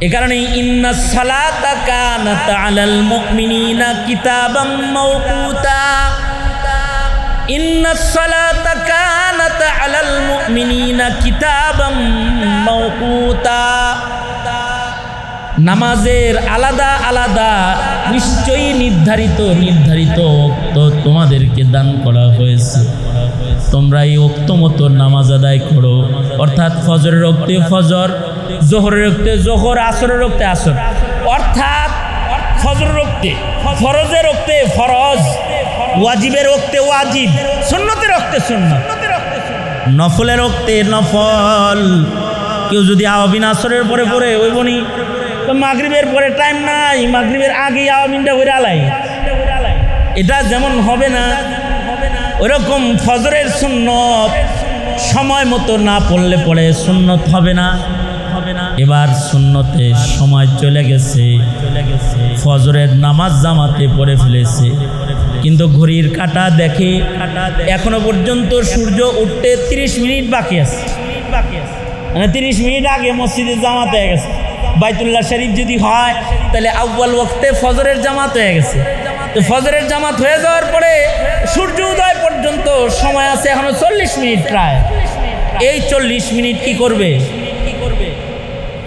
এ কারণে ইন্নাস সালাতা কানাত আলাল মুমিনিনা কিতাবাম মাওকুতা, ইন্নাস সালাতা কানাত আলাল মুমিনিনা কিতাবাম মাওকুতা। নামাজের আলাদা আলাদা নিশ্চয়ই নির্ধারিত ওক্ত তোমাদেরকে দান করা হয়েছে। তোমরা এই ওক্ত মতো নামাজ আদায় করো, অর্থাৎ ফজরের ওক্তে ফজর, জোহরের ওক্তে জোহর, আসরের ওক্তে আসর, অর্থাৎ ফজরের ওক্তে ফরজের ওক্তে ফরজ, ওয়াজিবের ওক্তে ওয়াজিব, সুন্নতের ওক্তে সুন্নত, নফলের ওক্তে নফল। কেউ যদি আওয়াবিন আসরের পরে পড়ে ওই বনি তো মাগরিবের পরে টাইম নাই, মাগরিবের আগে আওয়াবিনটা ওই আলাই, এটা যেমন হবে না, ওরকম ফজরের সুন্নত সময় মতো না পড়লে পরে সুন্নত হবে না। এবার সুন্নতের সময় চলে গেছে, ফজরের নামাজ জামাতে পড়ে ফেলেছে, কিন্তু ঘড়ির কাঁটা দেখে এখনো পর্যন্ত সূর্য উঠতে 30 মিনিট বাকি আছে, মানে 30 মিনিট আগে মসজিদের জামাত হয়ে গেছে। বাইতুল্লাহ শরীফ যদি হয় তাহলে আউয়াল ওয়াক্তে ফজরের জামাত হয়ে গেছে। তো ফজরের জামাত হয়ে যাওয়ার পরে সূর্য উদয় পর্যন্ত সময় আছে এখনো 40 মিনিট প্রায়। এই 40 মিনিট কি করবে?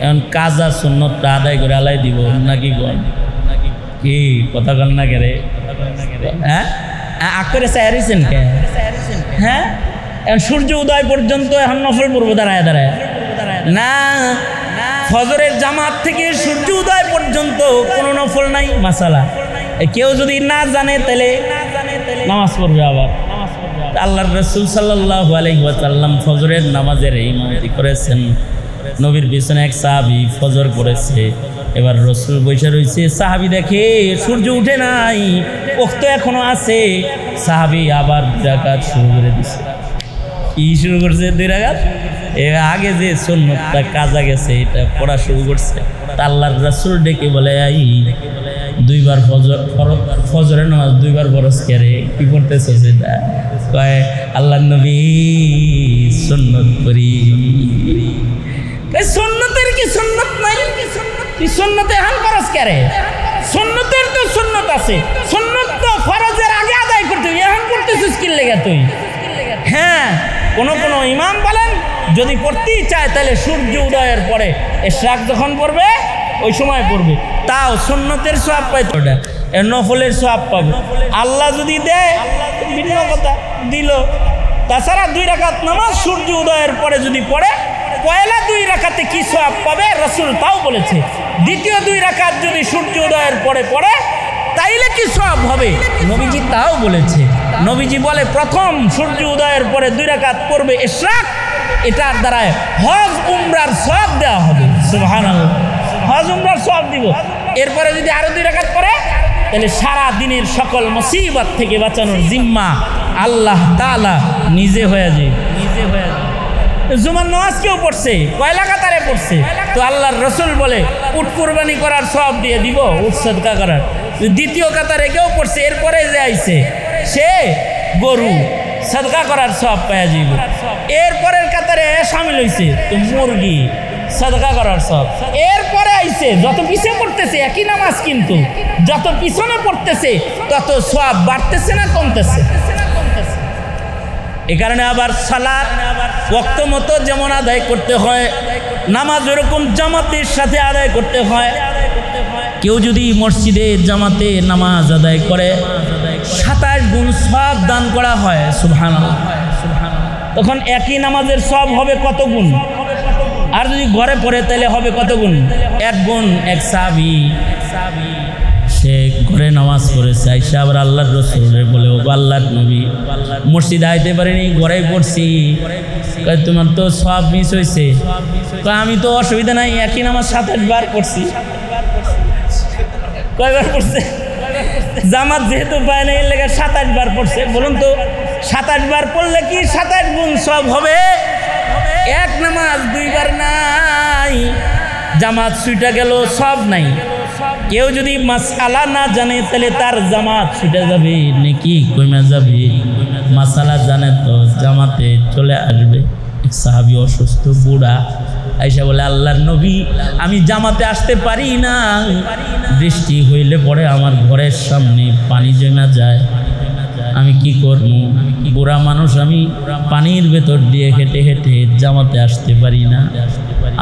এখন কাজা সুন্নতটা আদায় করে আলাই দিব নাকি কি কথা কন না কেরে? হ্যাঁ আখরে সায়ারিছেন কে? হ্যাঁ এখন সূর্য উদয় পর্যন্ত এখন নফল পড়বো দাঁড়ায় দাঁড়ায় না, ফজরের জামাত থেকে সূর্য উদয় পর্যন্ত কোনো নফল নাই। মাসালা কেউ যদি না জানে তাহলে নামাজ পড়বে আবার। আল্লাহর রাসূল সাল্লাল্লাহু আলাইহি ওয়াসাল্লাম ফজরের নামাজের ইমামতি করেছেন। নবীর পিছনে এক সাহাবী ফজর পড়েছে, এবার রাসূল বসে রয়েছে, সাহাবী দেখে সূর্য উঠে নাই, ওক্ত এখনো আছে। সাহাবী আবার 2 রাকাত শুরু করে দিছে। কি শুরু করছে? 2 রাকাত। আগে যে সুন্নতটা কাজা গেছে এটা পড়া শুরু করছে। আল্লাহর রাসূল ডেকে বলে, আই 2 বার ফজরের নামাজ 2 বার ফরজ করে কি করতেছে? সেটা কয় আল্লাহর নবী সুন্নত করি। সুন্নতের কি সুন্নত নাই? সুন্নতে এখন ফরজ করে? সুন্নতের তো সুন্নত আছে, সুন্নত তো ফরজের আগে আদায় করতে, এখন করতেছিস কি লেগে তুই? হ্যাঁ কোন ইমাম বলেন যদি পড়তেই চায় তাহলে সূর্য উদয়ের পরে ইশরাক যখন পড়বে ওই সময় পড়বে, তাও সুন্নতের সওয়াব পাইতো, ওটা নফলের সওয়াব পাবে। আল্লাহ যদি দেয় ভিন্ন কথা, দিল। তাছাড়া 2 রাকাত নামাজ সূর্য উদয়ের পরে যদি পড়ে, পয়লা 2 রাকাতে কি সওয়াব পাবে রাসূল তাও বলেছে। দ্বিতীয় 2 রাকাত যদি সূর্য উদয়ের পরে পড়ে তাইলে কি সওয়াব হবে নবীজি তাও বলেছে। নবীজি বলে প্রথম সূর্য উদয়ের পরে 2 রাকাত পড়বে ইশরাক, এটার দ্বারায় হজ উমরার সওয়াব দেওয়া হবে। সুবহানাল্লাহ, হজ উমরার সওয়াব দিব। এরপরে যদি আরো 2 রাকাত পড়ে তাহলে সারা দিনের সকল মুসিবত থেকে বাঁচানোর জিম্মা আল্লাহ তাআলা নিজে হয়ে যায়। জুমার নামাজ কেউ পড়ছে, পয়লা কাতারে পড়ছে, তো আল্লাহর রাসূল বলে উট কুরবানি করার সওয়াব দিয়ে দিব, উট সাদকা করার। দ্বিতীয় কাতারে কেউ পড়ছে, এরপরে যে আইছে সে গরু সাদকা করার সওয়াব পাওয়া যাবে। এরপরের কাতারে শামিল হইছে তো মুরগি সাদকা করার সওয়াব। এরপরে আইছে যত পিছনে পড়তেছে একই নামাজ, কিন্তু যত পিছনে পড়তেছে তত সওয়াব বাড়তেছে না কমতেছে? এ কারণে আবার সালাত ওয়াক্ত মতো যেমন আদায় করতে হয়, নামাজ ওরকম জামাতের সাথে আদায় করতে হয়। কেউ যদি মসজিদে জামাতে নামাজ আদায় করে 27 গুণ সওয়াব দান করা হয়। সুবহানাল্লাহ, তখন একই নামাজের সওয়াব হবে কত গুণ? আর যদি ঘরে পড়ে তাহলে হবে কত গুণ? 1 গুণ। এক সাহাবী সে ঘরে নামাজ পড়েছে, আইসা আবার আল্লাহর রাসূলের বলে, ও আল্লাহর নবী মসজিদে আইতে পারিনি, ঘরেই পড়ছি, তোমার তো সওয়াব মিস হয়েছে। আমি তো অসুবিধা নাই, একই নামাজ 7-8 বার পড়ছি। কয়বার পড়ছে? জামাত যেহেতু পায় না এর লেগে 7-8 বার পড়ছে। বলুন তো 7-8 বার পড়লে কি 27 গুণ সওয়াব হবে? এক নামাজ 2 বার নাই, জামাত ছুটে গেল, সওয়াব নাই। কেউ যদি মাসআলা না জানে তাহলে তার জামাত ছুটে যাবে, নেকি কমে যাবে। মাসআলা জানে তো জামাতে চলে আসবে। এক সাহাবী অসুস্থ বুড়া, আয়েশা বলে, আল্লাহর নবী, আমি জামাতে আসতে পারি না, বৃষ্টি হইলে পরে আমার ঘরের সামনে পানি জমা যায়, আমি কি করব? বুড়া মানুষ, আমি পানির ভেতর দিয়ে হেঁটে হেঁটে জামাতে আসতে পারি না।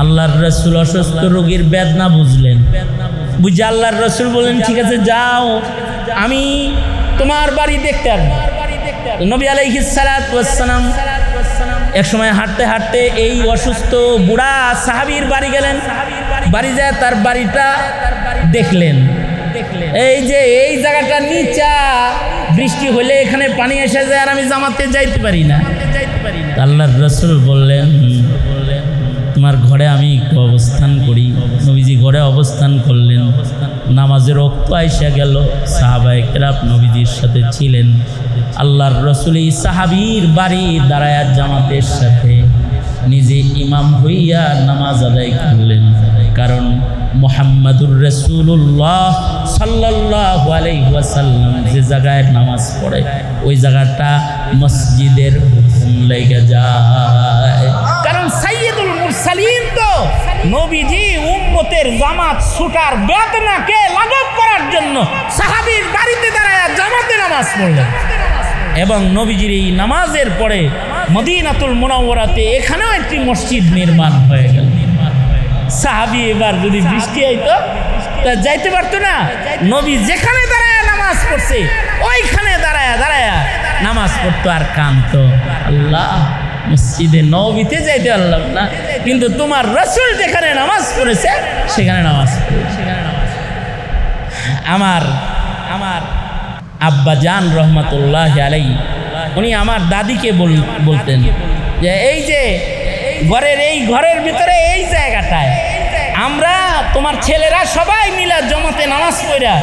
আল্লাহর রাসূল অসুস্থ রোগীর বেদনা বুঝলেন, বুঝে আল্লাহর রাসূল বলেন, ঠিক আছে যাও, আমি তোমার বাড়ি দেখতে আসবো। নবী আলাইহিস সালাতু ওয়াস সালাম এক সময় হাঁটতে হাঁটতে এই অসুস্থ বুড়া সাহাবীর বাড়ি গেলেন। বাড়ি যায় তার বাড়িটা দেখলেন, এই যে এই জায়গাটা নিচা, বৃষ্টি হলে এখানে পানি এসে যায় আর আমি জামাতে যাইতে পারি না। আল্লাহর রাসূল বললেন, তোমার ঘরে আমি একটু অবস্থান করি। নবীজি ঘরে অবস্থান করলেন। নামাজের ওয়াক্ত আইসা গেল, সাহাবায়ে কেরাম নবীজির সাথে ছিলেন। আল্লাহর রাসূল এই সাহাবীর বাড়ি দাঁড়ায়া জামাতের সাথে নিজে ইমাম হইয়া নামাজ আদায় করলেন। কারণ মুহাম্মাদুর রাসূলুল্লাহ সাল্লাল্লাহু আলাইহি ওয়াসাল্লাম যে জায়গায় নামাজ পড়ে ওই জায়গাটা মসজিদের হুকুম লেগে যায়। কারণ সাইয়্যিদুল মুরসালিন তো নবীজি উম্মতের জামাত ছুটার বেদনাকে লাঘব করার জন্য সাহাবীর বাড়িতে দাঁড়ায় জামাতে নামাজ পড়লেন। এবং নবীজির এই নামাজের পরে মদিনাতুল মুনাওয়ারাতে এখানেও একটি মসজিদ নির্মাণ হয়ে গেল। সাহাবী এবার যদি বৃষ্টি হইতো তা যাইতে পারতো না। নবী যেখানে দাঁড়ায় নামাজ পড়ছে ওইখানে দাঁড়ায় দাঁড়ায় নামাজ পড়তো আর কাঁদতো, আল্লাহ মসজিদে নববীতে যাইতে পারলাম না, কিন্তু তোমার রাসূল যেখানে নামাজ পড়েছে সেখানে নামাজ পড়েছে। আমার আব্বা জান রহমাতুল্লাহি আলাইহি উনি আমার দাদিকে বলতেন যে এই যে ঘরের ভিতরে এই জায়গাটায় আমরা তোমার ছেলেরা সবাই মিলে জমাতে নামাজ পড়া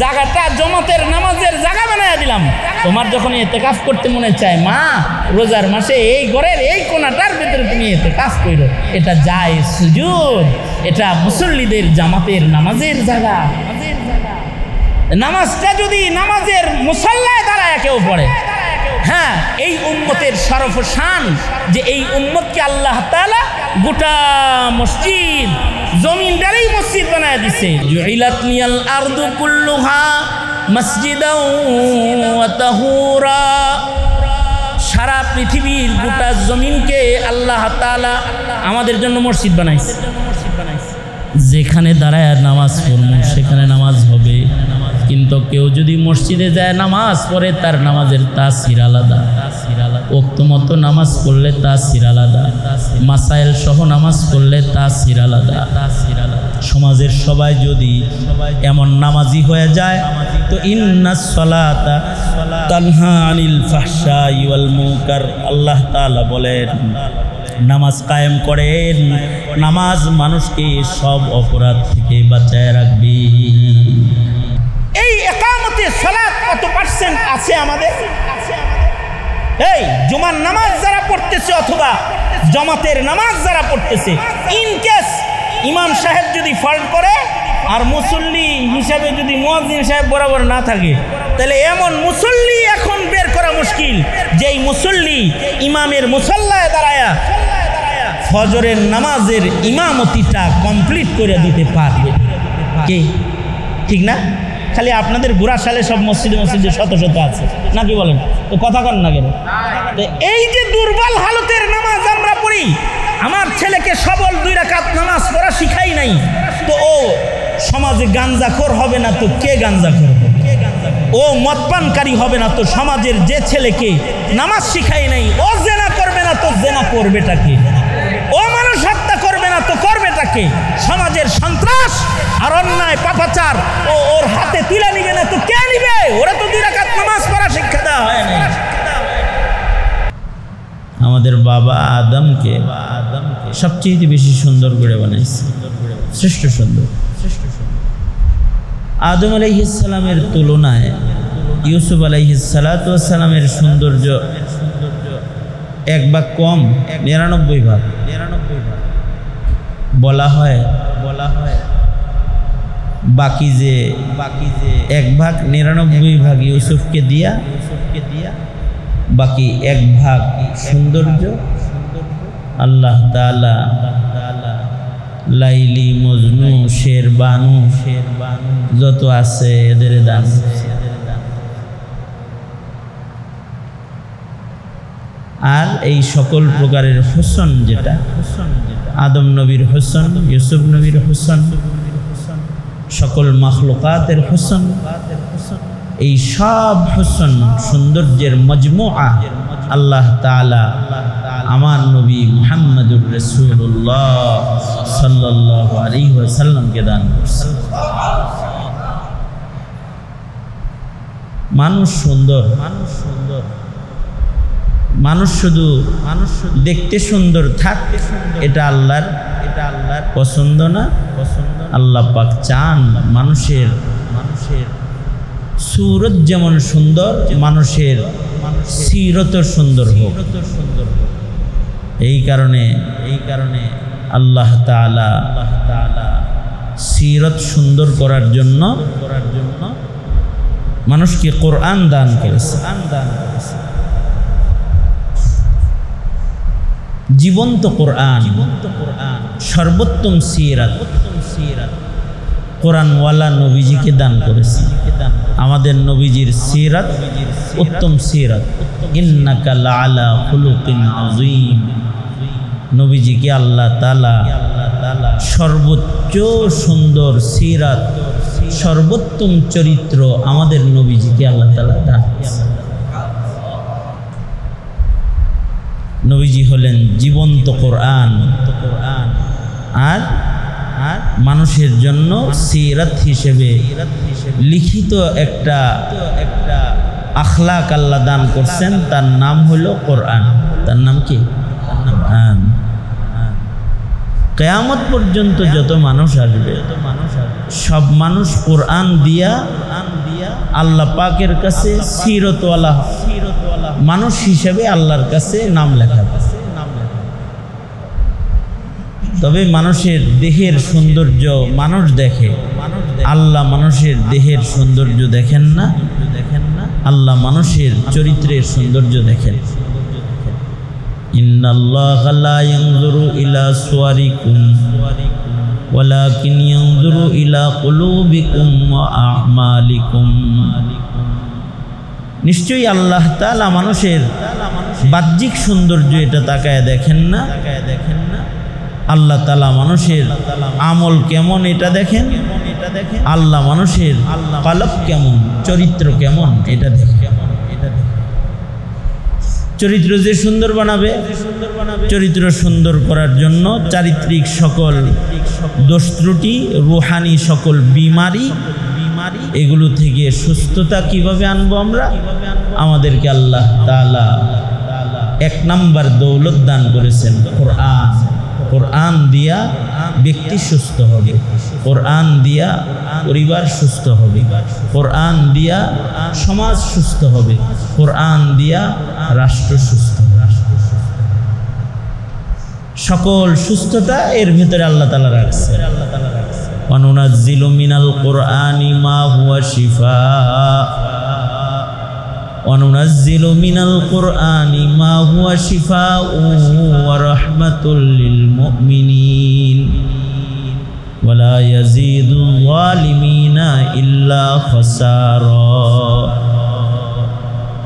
জায়গাটা জমাতের নামাজের জায়গা বানায় দিলাম। তোমার যখন ইতিকাফ করতে মনে চায় মা, রোজার মাসে এই ঘরের এই কোণাটার ভিতরে তুমি ইতিকাফ করো, এটা জায়েজ সুজুদ, এটা মুসল্লিদের জামাতের নামাজের জায়গা। নামাজটা যদি নামাজের মুসাল্লায় দাঁড়ায় কেউ পড়ে, হ্যাঁ, এই উম্মতের শরফ ও শান যে এই উম্মতকে আল্লাহ তাআলা গোটা মসজিদ জমিনটারই মসজিদ বানায় দিছে। জুইলাত লিয়াল আরদু কুল্লুহা মসজিদাও ওয়া তাহুরা, সারা পৃথিবীর গোটা জমিনকে আল্লাহ তাআলা আমাদের জন্য মসজিদ বানাইছে। যেখানে দাঁড়ায় নামাজ পড়বো সেখানে নামাজ হবে, কিন্তু কেউ যদি মসজিদে যায় নামাজ পড়ে তার নামাজের তাসির আলাদা। ওয়াক্ত মতো নামাজ পড়লে তাসির আলাদা, মাসাইল সহ নামাজ পড়লে তাসির আলাদা। সমাজের সবাই যদি এমন নামাজি হয়ে যায় তো ইন্নাস সালাতা তানহা আনিল ফাহশাই ওয়াল মুনকার, আল্লাহ তাআলা বলেন নামাজ কায়েম করেন, নামাজ মানুষকে সব অপরাধ থেকে বাঁচায় রাখবে। এই ইকামতে সালাত কত পার্সেন্ট আছে আমাদের? এই জুমার নামাজ যারা পড়তেছে অথবা জামাতের নামাজ যারা পড়তেছে, ইন কেস ইমাম সাহেব যদি ফল্ট করে আর মুসল্লি হিসাবে যদি মুয়াজ্জিন সাহেব বরাবর না থাকে, তাহলে এমন মুসল্লি এখন বের করা মুশকিল যেই মুসল্লি ইমামের মুসাল্লায় দাঁড়ায়া ফজরের নামাজের ইমামতিটা কমপ্লিট করে দিতে পারবে কে? ঠিক না? খালি আপনাদের বুড়াশালে সব মসজিদে শত শত আছে নাকি বলেন? তো কথা কন না কেন? এই যে দুর্বল হালতের নামাজ আমরা পড়ি, আমার ছেলেকে সবল 2 রাকাত নামাজ পড়া শিখাই নাই, তো ও সমাজে গাঞ্জাখোর হবে না তো কে গাঞ্জাখোর হবে? ও মদপানকারী হবে না তো সমাজের যে ছেলেকে নামাজ শিখাই নাই ও জেনা করবে না তো জেনা করবেটাকে? ও মানুষ হত্যা করবে না তো করবেটাকে? সমাজের সন্ত্রাস আর অন্যায় পাপাচার ও ওর হাতে তুলে নিবে না তো কে নিবে? ওরা তো 2 রাকাত নামাজ পড়া শিক্ষা দেওয়া হয় না। আমাদের বাবা আদমকে সবচেয়ে বেশি সুন্দর করে বানাইছে, শ্রেষ্ঠ সুন্দর। আদম আলাইহিস সালামের তুলনায় ইউসুফ আলাইহিস সালামের সৌন্দর্য 1 ভাগ কম, 99 ভাগ। বলা হয় বাকি যে 1 ভাগ 99 ভাগ ইউসুফকে দিয়া, বাকি 1 ভাগ সৌন্দর্য আল্লাহ তাআলা লাইলি, মজনু, শেরবানু যত আছে এদের দান। আর এই সকল প্রকারের হোসন, যেটা আদম নবীর হোসন, ইউসুফ নবীর হোসন, সকল মাখলুকাতের হোসন, এই সব হোসন সৌন্দর্যের মজমুআ আল্লাহ তাআলা আমার নবী মুহাম্মদুর রাসূলুল্লাহ সাল্লাল্লাহু আলাইহি ওয়াসাল্লামকে দান করেছেন। মানুষ সুন্দর, মানুষ শুধু দেখতে সুন্দর থাক, এটা আল্লাহর পছন্দ না। আল্লাহ পাক চান মানুষের সুরত যেমন সুন্দর, মানুষের সিরত সুন্দর হোক। এই কারণে আল্লাহ তাআলা সিরত সুন্দর করার জন্য মানুষকে কোরআন দান করেছে। জীবন্ত কোরআন, সর্বোত্তম সিরাত কোরআনওয়ালা নবীজিকে দান করেছে। আমাদের নবীজির সিরাত উত্তম সিরাত। ইন্নাকা লাআলা খুলুকিন আযীম। নবীজিকে আল্লাহ তাআলা সর্বোচ্চ সুন্দর সিরাত, সর্বোত্তম চরিত্র আমাদের নবীজিকে আল্লাহ তাআলা দান করেছে। নবীজি হলেন জীবন্ত কোরআন, আর মানুষের জন্য সিরাত হিসেবে লিখিত একটা আখলাক আল্লাহ দান করছেন। তার নাম হলো কোরআন। তার নাম কি? কিয়ামত পর্যন্ত যত মানুষ আসবে, সব মানুষ কোরআন দিয়া আল্লাহ পাকের কাছে সিরতওয়ালা মানুষ হিসেবে আল্লাহর কাছে নাম লেখা। তবে মানুষের দেহের সৌন্দর্য মানুষ দেখে, আল্লাহ মানুষের দেহের সৌন্দর্য দেখেন না। আল্লাহ মানুষের চরিত্রের সৌন্দর্য দেখেন। ইন্নাল্লাহা লা ইয়ানজুরু ইলা সুওয়ারিকুম ওয়ালাকিন ইয়ানজুরু ইলা কুলুবিকুম ওয়া আ'মালিকুম। নিশ্চয়ই আল্লাহ তাআলা মানুষের বাহ্যিক সৌন্দর্য এটা তাকায় দেখেন না। আল্লাহ তাআলা মানুষের আমল কেমন এটা দেখেন। আল্লাহ মানুষের কলব কেমন, চরিত্র কেমন এটা দেখেন। চরিত্র যে সুন্দর বানাবে, চরিত্র সুন্দর করার জন্য চারিত্রিক সকল দোষ ত্রুটি, রুহানি সকল বিমারি, এগুলো থেকে সুস্থতা কিভাবে আনবো আমরা? আমাদেরকে আল্লাহ তাআলা এক নাম্বার দৌলত দান করেছেন কোরআন। কোরআন দিয়া ব্যক্তি সুস্থ হবে, কোরআন দিয়া পরিবার সুস্থ হবে, কোরআন দিয়া সমাজ সুস্থ হবে, কোরআন দিয়া রাষ্ট্র সুস্থ হবে। সকল সুস্থতা এর ভিতরে আল্লাহ তাআলা রাখছে। ওয়ানুনাজ্জিলু মিনাল কুরআনি মা হুয়া শিফাআ ওয়ানুনাজ্জিলু মিনাল কুরআনি মা হুয়া শিফাআ ওয়া রাহমাতুল লিল মুমিনিন ওয়া লা ইয়াজিদুল যালিমিনা ইল্লা খাসারা।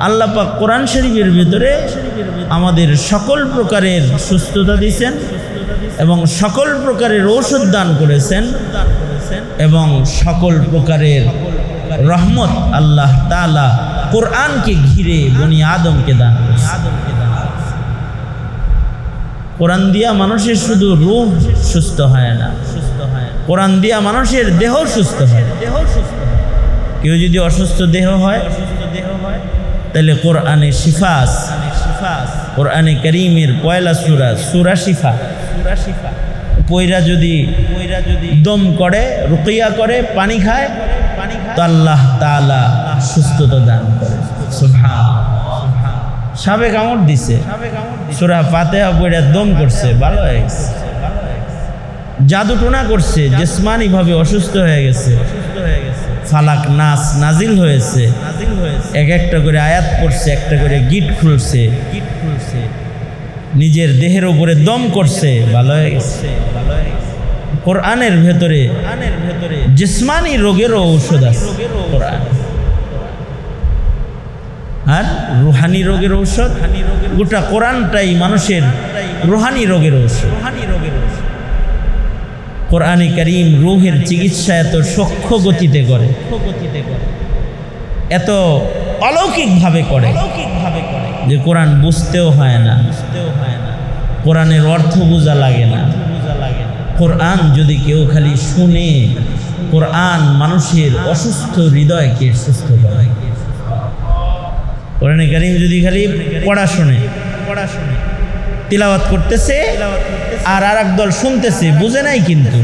আল্লাহ পাক কোরআন শরীফের ভিতরে আমাদের সকল প্রকারের সুস্থতা দিয়েছেন এবং সকল প্রকারের ঔষধ দান করেছেন এবং সকল প্রকারের রহমত আল্লাহ তাআলা কোরআনকে ঘিরে বনি আদমকে দান করেছেন। কোরআন দিয়া মানুষের শুধু রূহ সুস্থ হয় না, কোরআন দিয়া মানুষের দেহ সুস্থ হয়। কেউ যদি অসুস্থ দেহ হয় তাহলে কোরআনে শিফা, কোরআনে কারীমের পয়লা সূরা, সূরা শিফা, পয়রা যদি দম করে, রুকিয়া করে, পানি খায়, তো আল্লাহ তাআলা সুস্থতা দান করে। সুবহানাল্লাহ। সাবে কামড় দিছে, সূরা ফাতিহা পড়ে দম করছে, ভালো হয়ে গেছে। জাদু টোনা করছে, জিসমানি ভাবে অসুস্থ হয়ে গেছে, ফালাক নাস নাজিল হয়েছে, এক একটা করে আয়াত পড়ছে, একটা করে গিট খুলছে, নিজের দেহের উপরে দম করছে, ভালো হয়ে গেছে। কোরআনের ভেতরে জিসমানি রোগেরও ঔষধ আছে কোরআন, আর রুহানি রোগের ঔষধ। গোটা কোরআনটাই মানুষের রুহানি রোগের ঔষধ। কোরআনে কারীম রূহের চিকিৎসা এত সূক্ষ্ম গতিতে করে, এত অলৌকিকভাবে করে যে কোরআন বুঝতেও হয় না, কোরআনের অর্থ বোঝা লাগে না। কোরআন যদি কেউ খালি শুনে, কোরআন মানুষের অসুস্থ হৃদয়কে সুস্থ করে। কোরআনে কারীম যদি খালি পড়া শুনে, তিলাওয়াত করতেছে আর আরেক দল শুনতেছে, বুঝে নাই, কিন্তু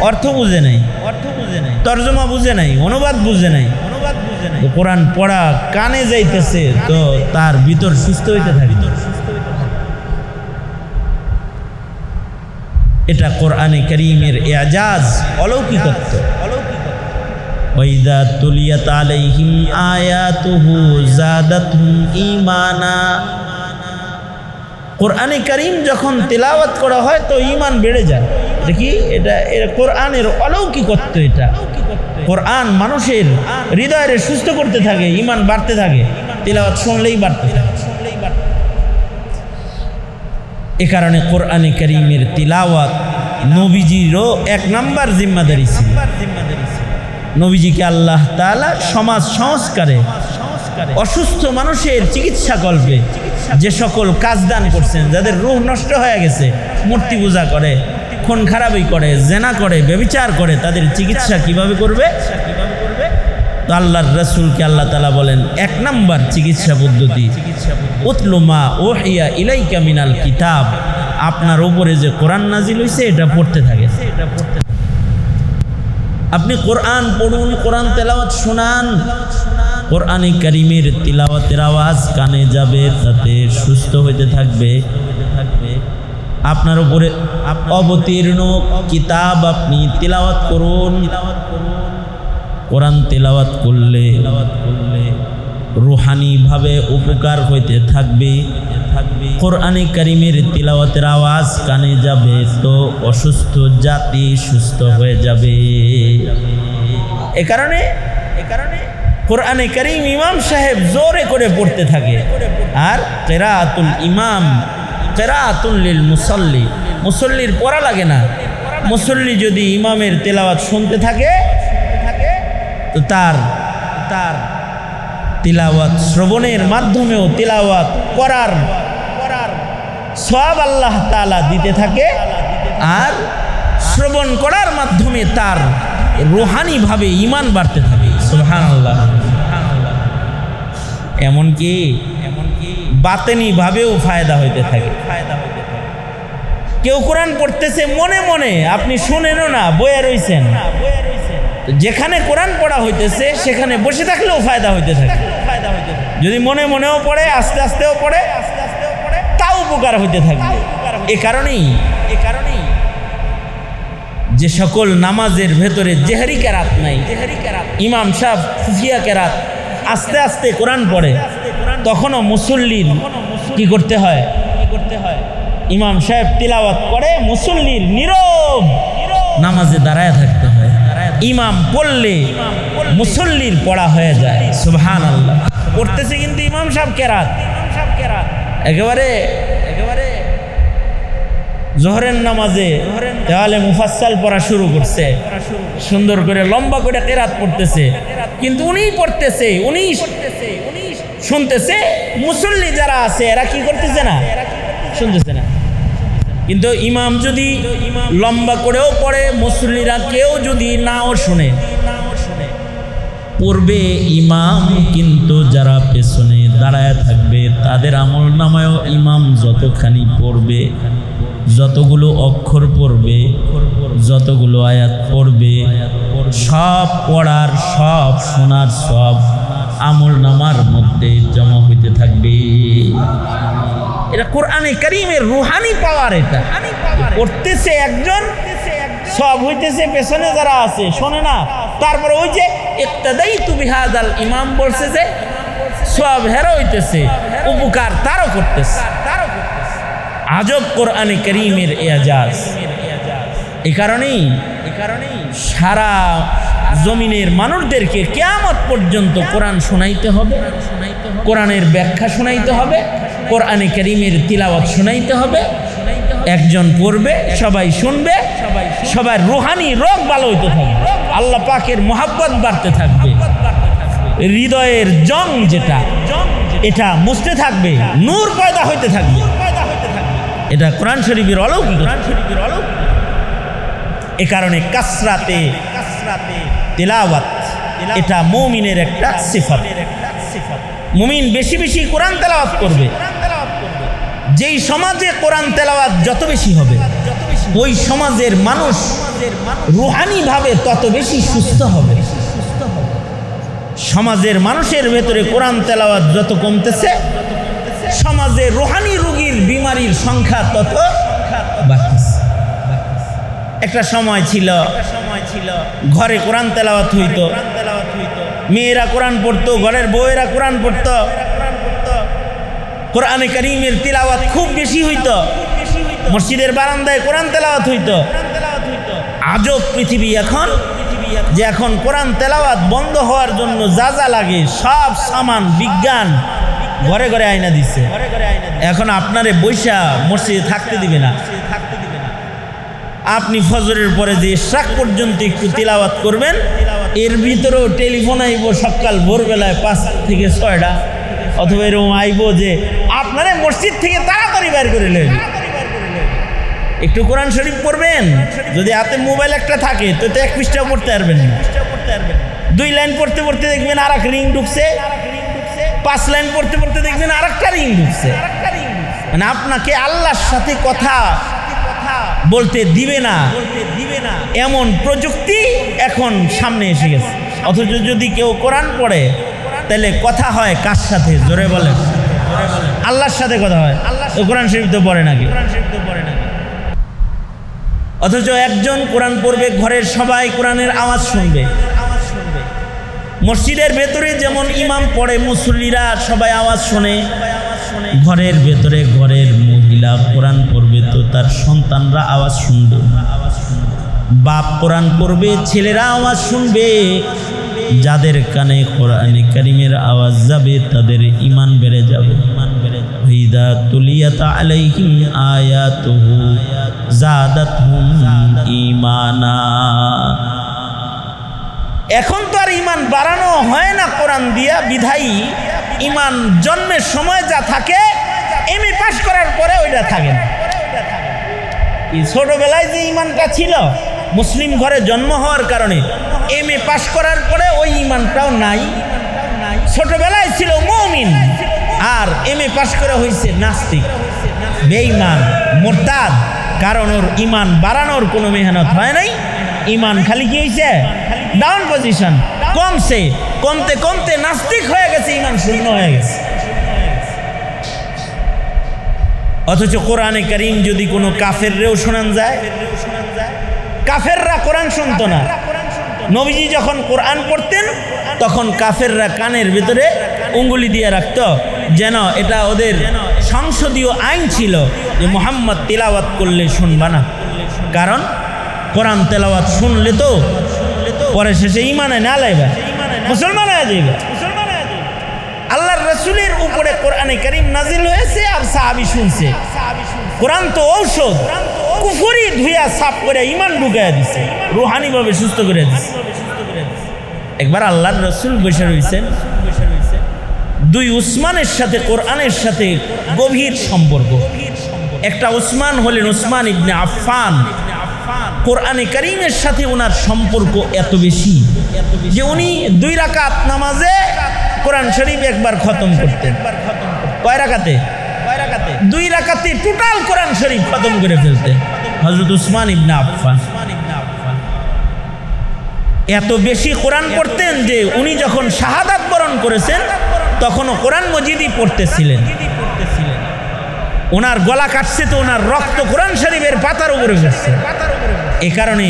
অর্থ বুঝে নাই, তর্জমা বুঝে নাই, অনুবাদ বুঝে নাই, কোরআন পড়া কানে যাইতেছে, তো তার ভিতর সুস্থ হইতে থাকে। এটা কোরআনে কারীমের ইজাজ, অলৌকিকত্ব। ওয়াইদা তুলিয়াত আলাইহিম আয়াতুহু যাদাতহুম ঈমানা। কোরআনে কারীম যখন তেলাওয়াত করা হয় তো ঈমান বেড়ে যায়। দেখি এটা কোরআনের অলৌকিকত্ব। এটা কোরআন মানুষের হৃদয়ে সুস্থ করতে থাকে, ঈমান বাড়তে থাকে, তেলাওয়াত শুনলেই বাড়তে থাকে। এ কারণে কোরআনে কারীমের তিলাওয়াত নবীজিরও এক নাম্বার জিম্মাদারি ছিল। নবীজিকে আল্লাহ তাআলা সমাজ সংস্কারে, অসুস্থ মানুষের চিকিৎসা কল্পে যে সকল কাজ দান করছেন, যাদের রূহ নষ্ট হয়ে গেছে, মূর্তি পূজা করে, খুন খারাপি করে, জেনা করে, ব্যভিচার করে, তাদের চিকিৎসা কিভাবে করবে? তো আল্লাহর রাসূলকে আল্লাহ তাআলা বলেন এক নাম্বার চিকিৎসা পদ্ধতি উতলু মা ওহিয়া ইলাইকা মিনাল কিতাব। আপনার উপরে যে কোরআন নাজিল হয়েছে এটা পড়তে থাকে। আপনি কোরআন পড়ুন, কোরআন তেলাওয়াত শোনান। কোরআনে কারীমের তিলাওয়াতের আওয়াজ কানে যাবে, তাতে সুস্থ হইতে থাকবে। আপনার উপরে অবতীর্ণ কিতাব আপনি তিলাওয়াত করুন। কোরআন তিলাওয়াত করলে রুহানি ভাবে উপকার হইতে থাকবে। কোরআনে কারীমের তিলাওয়াতের আওয়াজ কানে যাবে তো অসুস্থ জাতি সুস্থ হয়ে যাবে। এ কারণে কোরআনে কারীম ইমাম সাহেব জোরে করে পড়তে থাকে। আর কিরাআতুল ইমাম কিরাআতুল লিল মুসাল্লি, মুসল্লির পড়া লাগে না। মুসল্লি যদি ইমামের তেলাওয়াত শুনতে থাকে তো তার তিলাওয়াত শ্রবণের মাধ্যমেও তিলাওয়াত করার সওয়াব আল্লাহ তাআলা দিতে থাকে। আর শ্রবণ করার মাধ্যমে তার রুহানি ভাবে ঈমান বাড়তে থাকে। সুবহানাল্লাহ। এমনকি বাতেনি ভাবেও ফায়দা হইতে থাকে। কেউ কোরআন পড়তেছে মনে মনে, আপনি শুনেনও না, বয়ে রইছেন। যেখানে কোরআন পড়া হইতেছে সেখানে বসে থাকলেও ফায়দা হইতে থাকে। যদি মনে মনেও পড়ে, আস্তে আস্তেও পড়ে, তাও উপকার হইতে থাকবে। এ কারণেই যে সকল নামাজের ভেতরে জেহরি কেরাত নাই, ইমাম সাহেব খুফিয়া কেরাত আস্তে আস্তে কোরআন পড়ে, তখনও মুসল্লির কি করতে হয়? ইমাম সাহেব তিলাওয়াত করে, মুসল্লির নীরব নামাজে দাঁড়ায় থাকতে হয়। ইমাম পড়লে মুসল্লির পড়া হয়ে যায়। সুবহানাল্লাহ। পড়তেছে কিন্তু ইমাম সাহেব কেরাত, একেবারে জোহরের নামাজে তাহলে মুফাসসাল পড়া শুরু করছে, সুন্দর করে লম্বা করে কেরাত পড়তেছে, কিন্তু উনিই পড়তেছে, উনিই শুনতেছে। মুসল্লি যারা আছে এরা কি করতেছে না, শুনতেছে না। কিন্তু ইমাম যদি লম্বা করেও পড়ে, মুসল্লিরা কেউ যদি নাও শুনে, পড়বে ইমাম, কিন্তু যারা পেছনে দাঁড়ায় থাকবে তাদের আমল নামায়ও ইমাম যতখানি পড়বে, যতগুলো অক্ষর পড়বে, যতগুলো আয়াত পড়বে, সব পড়ার, সব শোনার সব আমল নামার মধ্যে জমা হইতে থাকবে। এটা কোরআনে কারীমের রুহানি পাওয়ার। এটা পড়তেছে একজন, সব হইতেছে পেছনে যারা আছে শোনে না। তারপরে ওই যে ইক্তাদাইতু বিহাদাল ইমাম বলছে যে সব হেরা হইতেছে, উপকার তারও করতেছে। আজব কোরআনে কারীমের ইজাজ। এই কারণেই সারা জমিনের মানুষদেরকে কিয়ামত পর্যন্ত কোরআন শোনাইতে হবে, কোরআনের ব্যাখ্যা শোনাইতে হবে, কোরআনে কারীমের তিলাওয়াত শোনাইতে হবে। একজন পড়বে, সবাই শুনবে, সবার রুহানি রোগ ভালো হইতে থাকবে, আল্লাহ পাকের মহব্বত বাড়তে থাকবে, হৃদয়ের জং যেটা এটা মুছতে থাকবে, নূর পয়দা হইতে থাকবে। এটা কোরআন শরীফের অলৌকিক। এ কারণে কাসরাতে তিলাওয়াত এটা মুমিনের একটা সিফাত। মুমিন বেশি বেশি কোরআন তেলাওয়াত করবে। যেই সমাজে কোরআন তেলাওয়াত যত বেশি হবে, ওই সমাজের মানুষ রুহানি ভাবে তত বেশি সুস্থ হবে। সমাজের মানুষের ভেতরে কোরআন তেলাওয়াত যত কমতেছে, সমাজে রুহানি রোগীর বিমারির সংখ্যা তত বাড়তেছে। একটা সময় ছিল ঘরে কোরআন তেলাওয়াত হইতো, মেয়েরা কোরআন পড়তো, ঘরের বউয়েরা কোরআন পড়তো, কোরআনে কারীমের তিলাওয়াত খুব বেশি হইতো, মসজিদের বারান্দায় কোরআন তেলাওয়াত হইতো। আজব পৃথিবী এখন, যে এখন কোরআন তেলাওয়াত বন্ধ হওয়ার জন্য যা যা লাগে সব সামান বিজ্ঞান ঘরে ঘরে আইনা দিচ্ছে। এখন আপনারে বৈশা মসজিদে থাকতে দিবে না। আপনি ফজরের পরে যে ইশরাক পর্যন্ত একটু তিলাওয়াত করবেন, এর ভিতরেও টেলিফোন আইব সকাল ভোরবেলায় 5 থেকে 6টা, অথবা এরকম আইব যে আপনারা মসজিদ থেকে তাড়াতাড়ি বের করে নেন, একটু কোরআন শরীফ পড়বেন। যদি হাতে মোবাইল একটা থাকে তো 1 পৃষ্ঠা পড়তে পারবেন না। 2 লাইন পড়তে পড়তে দেখবেন আর এক রিং ঢুকছে, 5 লাইন পড়তে পড়তে দেখবেন আর একটা রিং ঢুকছে। মানে আপনাকে আল্লাহর সাথে কথা বলতে দিবে না এমন প্রযুক্তি এখন সামনে এসে গেছে। অথচ যদি কেউ কোরআন পড়ে তাহলে কথা হয় কার সাথে? জোরে বলেন। আল্লাহর সাথে কথা হয়। কোরআন শরীফ তো পড়ে নাকি? অথচ একজন কোরআন পড়বে, ঘরের সবাই কোরআনের আওয়াজ শুনবে। মসজিদের ভেতরে যেমন ইমাম পড়ে, মুসল্লিরা সবাই আওয়াজ শুনে, ঘরের ভেতরে ঘরের মহিলা কোরআন পড়বে তো তার সন্তানরা আওয়াজ শুনবে। বাপ কোরআন পড়বে, ছেলেরা আওয়াজ শুনবে। যাদের কানে কোরআনে কারীমের আওয়াজ যাবে তাদের ঈমান বেড়ে যাবে। ইযা তুলিয়াত আলাইহিম আয়াতুহু যাদাতহুম ঈমানা। এখন তো আর ঈমান বাড়ানো হয় না কোরআন দিয়া, বিধায়ী ঈমান জন্মের সময় যা থাকে এমএ পাস করার পরে ওইটা থাকে না। এই ছোটবেলায় যে ঈমানটা ছিল মুসলিম ঘরে জন্ম হওয়ার কারণে এমএ পাস করার পরে ওই ঈমানটাও নাই। ছোটবেলায় ছিল মুমিন আর এমএ পাস করে হয়েছে নাস্তিক, বেঈমান, মুরতাদ। কারণ ওর ঈমান বাড়ানোর কোনো মেহনত হয় নাই। ঈমান খালি কি হয়েছে? ডাউন পজিশন, কমছে, কমতে কমতে নাস্তিক হয়ে গেছে, ঈমান শূন্য হয়ে গেছে। অথচ কোরআনে কারীম যদি কোনো কাফেররেও শোনান যায়, কাফেররা কোরআন শুনতো না। নবীজি যখন কোরআন পড়তেন তখন কাফেররা কানের ভিতরে উঙ্গুলি দিয়ে রাখতো, যেন এটা ওদের সংসদীয় আইন ছিল যে মুহাম্মদ তিলাওয়াত করলে শুনবা না। কারণ কোরআন তেলাওয়াত শুনলে তো পরে শেষে ঈমানে না লাইবা, মুসলমান হয়ে যাইবা। আল্লাহর রাসূলের উপরে কোরআনে কারীম নাজিল হয়েছে আর সাহাবী শুনছে। কোরআন তো ঔষধ, কুফরি ধুইয়া সাফ করে ঈমান ঢুকাইয়া দিছে, রুহানি ভাবে সুস্থ করে দিছে। একবার আল্লাহর রাসূল বসে রইছেন, 2 উসমানের সাথে কোরআনের সাথে গভীর সম্পর্ক। একটা উসমান হলেন উসমান ইবনে আফফান। কোরআনে কারীমের সাথে ওনার সম্পর্ক এত বেশি যে উনি 2 রাকাত নামাজে কোরআন শরীফ একবার খতম করতেন। কয় রাকাতে? 2 রাকাতে টোটাল কোরআন শরীফ খতম করে ফেলতেন হযরত উসমান ইবনে আফফান। এত বেশি কোরআন পড়তেন যে উনি যখন শাহাদাত বরণ করেছেন তখনও কোরআন মজিদই পড়তেছিলেন। ওনার গলা কাটছে তো ওনার রক্ত কোরআন শরীফের পাতার উপরে পড়ছে। এ কারণে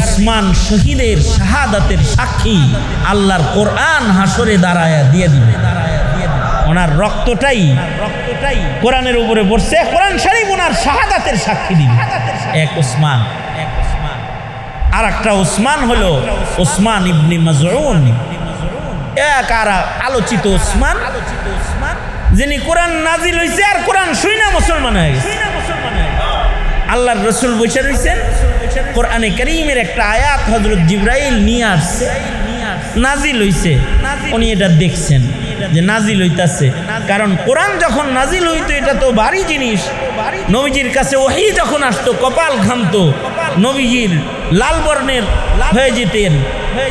উসমান শহীদের শাহাদাতের সাক্ষী আল্লাহর কোরআন হাসরে দাঁড়ায়া দিয়ে দিবে। ওনার রক্তটাই কোরআনের উপরে পড়ছে, কোরআন শরীফ ওনার শাহাদাতের সাক্ষী দিবে। এক উসমান। আর একটা ওসমান হলো ওসমান ইবনে মাজউন, এক আর আলোচিত ওসমান, যিনি কোরআন নাজিল হইছে আর কোরআন শুইনা মুসলমান হয়ে গেছে। আল্লাহর রাসূল বসে রইছেন, কোরআনে কারীমের একটা আয়াত হযরত জিবরাইল নিয়ে আসছে, নাজিল হইছে, উনি এটা দেখছেন যে নাজিল হইতাছে। কারণ কোরআন যখন নাজিল হইতো এটা তো ভারী জিনিস, নবীজির কাছে ওহী যখন আসতো কপাল ঘামতো, নবীজির লাল বর্ণের হয়ে যেতেন,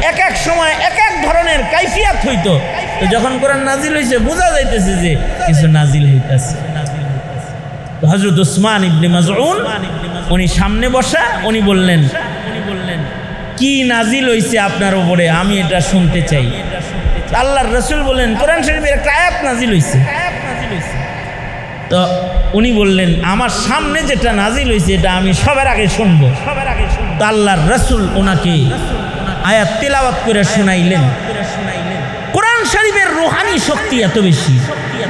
এক এক সময় এক এক ধরনের কাইফিয়াত হইতো। তো যখন কোরআন নাজিল হইছে বোঝা যাইতেছে যে কিছু নাজিল হইতাছে। হযরত ওসমান ইবনে মাজউন উনি সামনে বসা, উনি বললেন কি নাজিল হইছে আপনার উপরে, আমি এটা শুনতে চাই। আল্লাহর রাসূল বললেন কোরআন শরীফের একটা আয়াত নাজিল হইছে। তো উনি বললেন আমার সামনে যেটা নাজিল হইছে এটা আমি সবার আগে শুনবো। তো আল্লাহর রাসূল ওনাকে আয়াত তেলাওয়াত করে শোনাইলেন। কোরআন শরীফের রূহানি শক্তি এত বেশি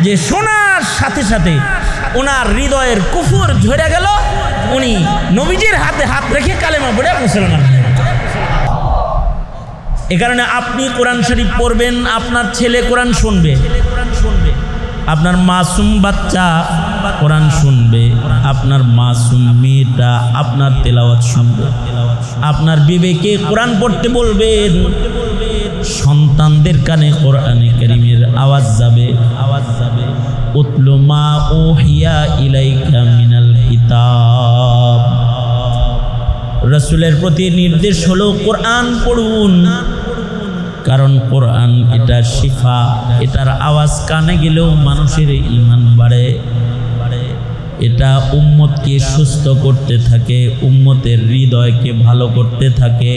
যে শোনার সাথে সাথে ওনার হৃদয়ের কুফর ঝরে গেল, উনি নবীজির হাতে হাত রেখে কালেমা পড়ে মুসলমান। এ কারণে আপনি কোরআন শরীফ পড়বেন, আপনার ছেলে কোরআন শুনবে, আপনার মাসুম বাচ্চা কোরআন শুনবে, আপনার মাসুম মেয়েটা আপনার তেলাওয়াত শুনবে, আপনার বিবেকে কোরআন পড়তে বলবেন, সন্তানদের কানে কোরআনে কারীমের আওয়াজ যাবে। উতলু মা উহিয়া ইলাইকা মিনাল কিতাব। রাসূলের প্রতি নির্দেশ হলো কোরআন পড়ুন, কারণ কোরআন এটা শিফা, এটার আওয়াজ কানে গেলেও মানুষের ঈমান বাড়ে, এটা উম্মতকে সুস্থ করতে থাকে, উম্মতের হৃদয়কে ভালো করতে থাকে।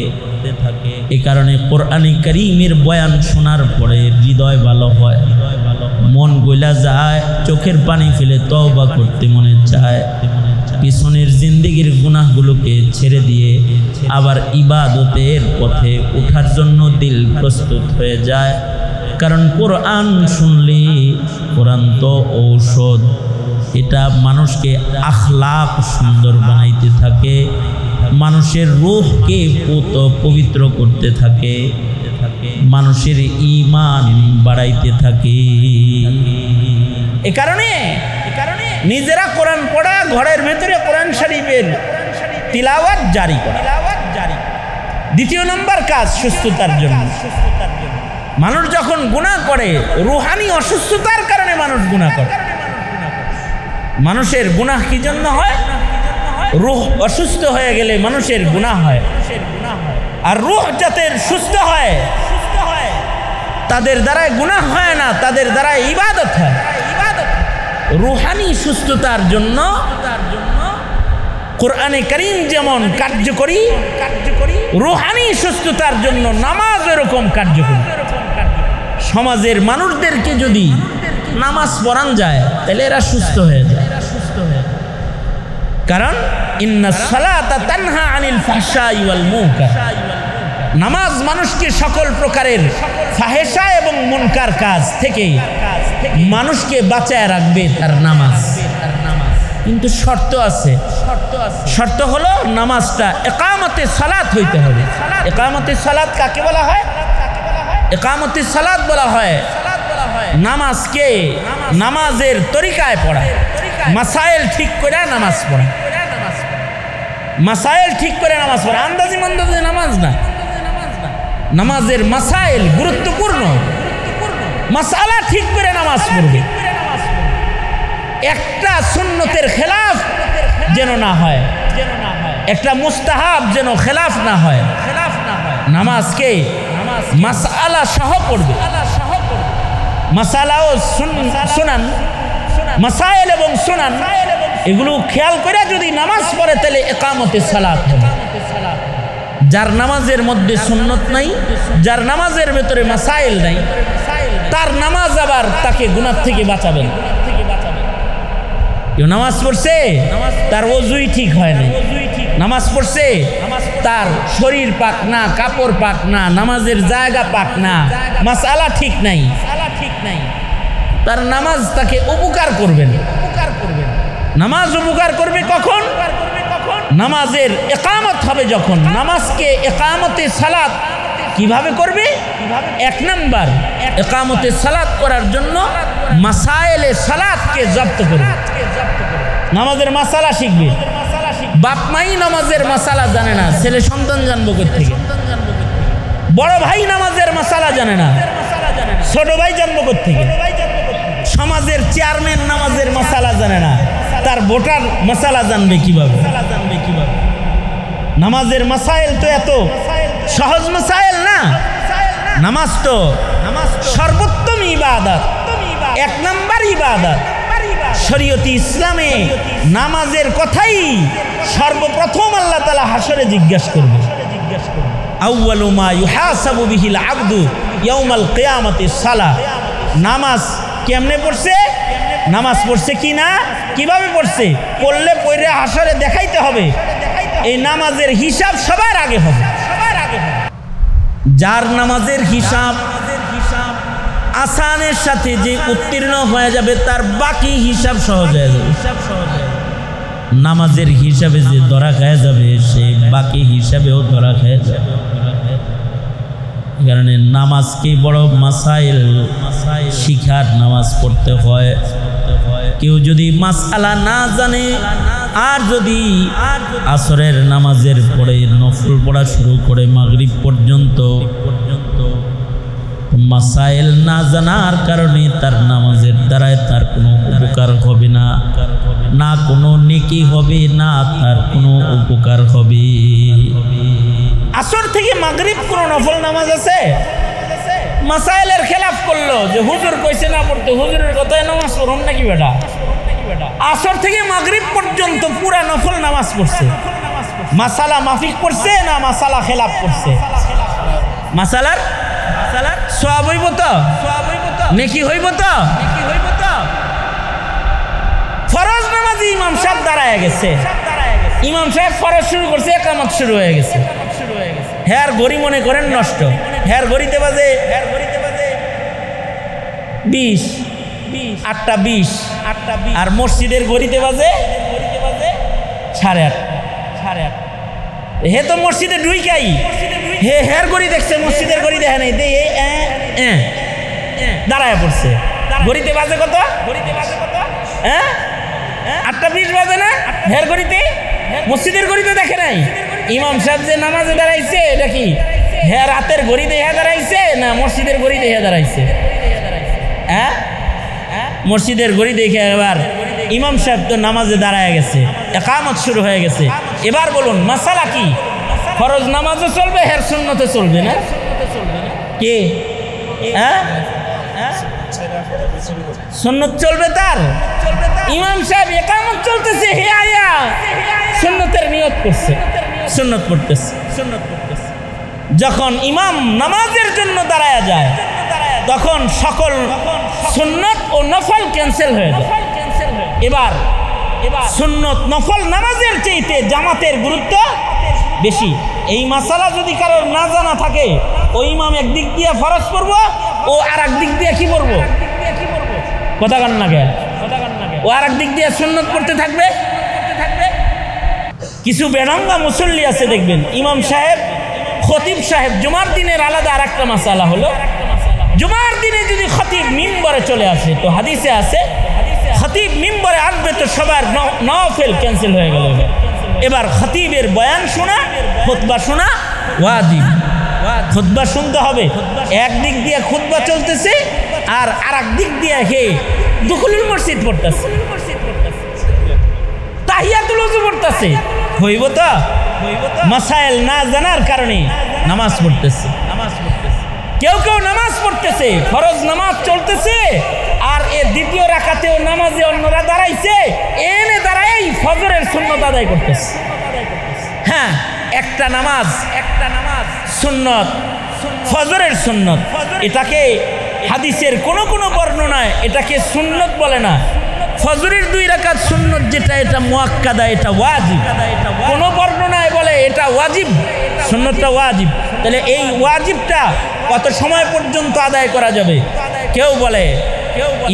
এ কারণে কোরআনে কারীমের বয়ান শোনার পরে হৃদয় ভালো হয়, মন গইলা যায়, চোখের পানি ফেলে তওবা করতে মনে চায়, পিছনের জিন্দেগির গুনাহগুলোকে ছেড়ে দিয়ে আবার ইবাদতের পথে ওঠার জন্য দিল প্রস্তুত হয়ে যায়। কারণ কোরআন শুনলে, কোরআন তো ঔষধ, এটা মানুষকে আখলাক সুন্দর বানাইতে থাকে, মানুষের রূহকে পবিত্র করতে থাকে, মানুষের ঈমান বাড়াইতে থাকে। এ কারণে নিজেরা কোরআন পড়া, ঘরের ভেতরে কোরআন শরীফের তিলাওয়াত জারি করা। দ্বিতীয় নম্বর কাজ সুস্থতার জন্য। মানুষ যখন গুনাহ করে, রূহানি অসুস্থতার কারণে মানুষ গুনাহ করে। মানুষের গুনাহ কি জন্য হয়? রূহ অসুস্থ হয়ে গেলে মানুষের গুনাহ হয়। আর রূহ যাতে সুস্থ হয়, তাদের দ্বারাই গুনাহ হয় না, তাদের দ্বারা ইবাদত হয়। রূহানি সুস্থতার জন্য কোরআনে কারীম যেমন কার্যকরী, রূহানি সুস্থতার জন্য নামাজ এরকম কার্যকরী। সমাজের মানুষদেরকে যদি নামাজ পড়ান যায় তাহলে এরা সুস্থ হয়ে যায়। কারণ ইন্নাস সালাতা তানহা আনিল ফাহশাই ওয়াল মুনকার, নামাজ মানুষকে সকল প্রকারের ফাহেশা এবং মুনকার কাজ থেকে মানুষকে বাঁচায় রাখবে তার নামাজ। কিন্তু শর্ত আছে, শর্ত হলো নামাজটা ইকামতে সালাত হইতে হবে। ইকামতে সালাত কাকে বলা হয়? ইকামতে সালাত বলা হয় নামাজকে নামাজের তরিকায় পড়া, মাসাইল ঠিক করে নামাজ পড়া, মাসাইল ঠিক করে নামাজ পড়া, আন্দাজি মন্দাজি নামাজ না। নামাজের মাসাইল গুরুত্বপূর্ণ, মাসালা ঠিক করে নামাজ পড়বে। একটা সুন্নতের খেলাফ যেন না হয়, একটা মুস্তাহাব যেন খেলাফ না হয়। নামাজকে মাসালা সহ পড়বে। মাসালা ও সুনান, মাসাইল এবং সুনান এগুলো খেয়াল করে যদি নামাজ পড়ে তাহলে ইকামতে সালাত হবে। যার নামাজের মধ্যে সুন্নত নাই, যার নামাজের ভেতরে মাসাইল নাই, তার নামাজ আবার তাকে গুনাহ থেকে বাঁচাবেন। কেউ নামাজ পড়ছে তার ওযুই ঠিক হয় নাই, নামাজ পড়ছে তার শরীর পাক না, কাপড় পাক না, নামাজের জায়গা পাক না, মাসালা ঠিক নাই, তার নামাজ তাকে উপকার করবেন। নামাজ উপকার করবে কখন? নামাজের ইকামত হবে যখন, নামাজকে ইকামতে সালাত কিভাবে করবে? এক নাম্বার, ইকামতে সালাত করার জন্য মাসায়েলে সালাতকে জব্দ করবে, নামাজের মাসালা শিখবে। বাপ মাই নামাজের মাসালা জানে না, ছেলে সন্তান জানবো কোথা থেকে? বড় ভাই নামাজের মাসালা জানে না, ছোট ভাই জানবো কোথা থেকে? সমাজের চেয়ারম্যান নামাজের মাসালা জানে না, তার ভোটার মাসালা জানবে কিভাবে? নামাজের মাসাইল তো এত সহজ মাসাইল না। নামাজ তো সর্বোত্তম ইবাদত, এক নাম্বার ইবাদত। শরীয়তে ইসলামে নামাজের কথাই সর্বপ্রথম আল্লাহ তাআলা হাসরে জিজ্ঞাসা করবে। আউয়ালু মা ইউহাসাবু বিহিল আবদু ইয়াউমাল কিয়ামাতি সালাহ। নামাজ কেমনে পড়ছে, নামাজ পড়ছে কি না, কিভাবে পড়ছে, পড়লে পড়ে হাসরে দেখাইতে হবে। এই নামাজের হিসাব সবার আগে হবে। যার নামাজের হিসাব আসানের সাথে যে উত্তীর্ণ হয়ে যাবে, তার বাকি হিসাব সহজ হয়ে যাবে। নামাজের হিসাবে যে ধরা খায় যাবে, সে বাকি হিসাবেও ধরা খায় যাবে। কারণে নামাজকে বড় মাসাইল শিখার নামাজ পড়তে হয়। কেউ যদি মাসআলা না জানে, আর যদি আসরের নামাজের পরে নফল পড়া শুরু করে মাগরিব পর্যন্ত মাসাইল না জানার কারণে তার নামাজের দ্বারায় তার কোনো উপকার হবে না, না কোনো নেকি হবে, না তার কোনো উপকার হবে। আসর থেকে মাগরিব কোনো নফল নামাজ আছে? মাসাইলের খেলাফ করলো যে হুজুর কইছে না পড়তে, হুজুরের কথায় নামাজ পড়ুন নাকি বেটা? আসর থেকে মাগরিব পর্যন্ত পুরা নফল নামাজ পড়ছে, মাসালা মাফিক পড়ছে না মাসালা খেলাফ করছে? মাসালার সওয়াব হইব তো, নেকি হইব তো। ফরজ নামাজি ইমাম সাহেব দাঁড়ায় গেছে, ইমাম সাহেব ফরজ শুরু করছে, ইকামত শুরু হয়ে গেছে। হ্যাঁ ঘড়ি মনে করেন নষ্ট, হ্যাঁ ঘড়িতে বাজে 20, 8:20, আর মসজিদের ঘড়িতে বাজে 8:30। হে তো মসজিদে ঢুইকাই, হে হের ঘড়ি দেখছে, মসজিদের ঘড়ি দেখে নাই, দাঁড়ায় পড়ছে। ঘড়িতে বাজে কত? হ্যাঁ 8:20 বাজে না হের ঘড়িতে, মসজিদের ঘড়িতে দেখে নাই। ইমাম সাহেব যে নামাজে দাঁড়াইছে, এটা কি হ্যাঁ রাতের ঘড়ি দেখে দাঁড়াইছে না মসজিদের ঘড়ি দেখে দাঁড়াইছে? হ্যাঁ মসজিদের ঘড়ি দেখে। এবার ইমাম সাহেব তো নামাজে দাঁড়ায় গেছে, ইকামত শুরু হয়ে গেছে। এবার বলুন মাসালা কি? ফরজ নামাজও চলবে, হের সুন্নতে চলবে না? কে সুন্নত চলবে তার? ইমাম সাহেব ইকামত চলতেছে, হে আয়া সুন্নতের নিয়ত করছে, সুন্নত পড়তেছে। যখন ইমাম নামাজের জন্য দাঁড়ায় যায়, তখন সকল সুন্নত ও নফল ক্যান্সেল হয়ে যায়। এবার সুন্নত নফল নামাজের চাইতে জামাতের গুরুত্ব বেশি। এই মাসালা যদি কারোর না জানা থাকে, ওই ইমাম একদিক দিয়ে ফরজ পড়বো, ও আর এক দিক দিয়ে কি পড়বো? কথা কান না গে, ও আর এক দিক দিয়ে সুন্নত পড়তে থাকবে। কিছু বেরঙ্গা মুসল্লি আছে দেখবেন, ইমাম সাহেব খতিব সাহেব জুমার দিনের আলাদা আর একটা মাসালা হলো, জুমার দিনে যদি খতিব মিম্বরে চলে আসে, তো হাদিসে আছে খতিব মিম্বরে আসবে তো সবার নফল ক্যান্সেল হয়ে গেল। এবার খতিবের বয়ান শোনা, খুতবা শোনা ওয়াজিব। খুতবা শুনতে হবে, একদিক দিয়ে খুতবা চলতেছে আর আরেক দিক দিয়ে হে দুখুলুল মসজিদ পড়তেছে, তাহিয়াতুল ওযু পড়তেছে। হইব তো? মাসাইল না জানার কারণে নামাজ পড়তেছে। কেউ কেউ নামাজ পড়তেছে, ফরজ নামাজ চলতেছে, আর এর দ্বিতীয় রাকাতেও নামাজে অন্যরা দাঁড়াইছে, এনে দাঁড়াই ফজরের সুন্নত আদায় করতেছে। হ্যাঁ একটা নামাজ সুন্নত, ফজরের সুন্নত, এটাকে হাদিসের কোনো কোনো বর্ণনায় এটাকে সুন্নত বলে না। ফজরের 2 রাকাত সুন্নত যেটা, এটা মুআক্কাদা, এটা ওয়াজিব। কোনো বর্ণনায় বলে এটা ওয়াজিব, সুন্নতটা ওয়াজিব। তাহলে এই ওয়াজিবটা কত সময় পর্যন্ত আদায় করা যাবে? কেউ বলে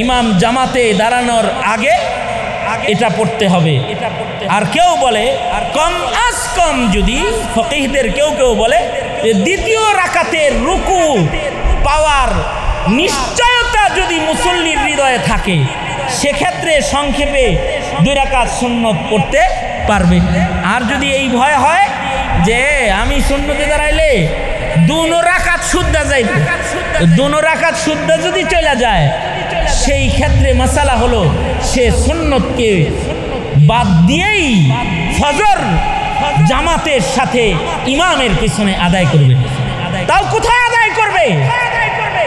ইমাম জামাতে দাঁড়ানোর আগে, এটা পড়তে হবে। আর কেউ বলে কম আজ কম, যদি ফকিহদের কেউ কেউ বলে যে দ্বিতীয় রাকাতের রুকু পাওয়ার নিশ্চয়তা যদি মুসল্লির হৃদয়ে থাকে, সেক্ষেত্রে সংক্ষেপে 2 রাকাত সুন্নত পড়তে পারবে। আর যদি এই ভয় হয় যে আমি সুন্নতে দাঁড়াইলে 2 রাকাত শুদ্ধা যাইবে, 2 রাকাত শুদ্ধা যদি চলে যায়, সেই ক্ষেত্রে মাসালা হলো সে সুন্নতকে বাদ দিয়েই ফজর জামাতের সাথে ইমামের পিছনে আদায় করবে। তাও কোথায় আদায় করবে?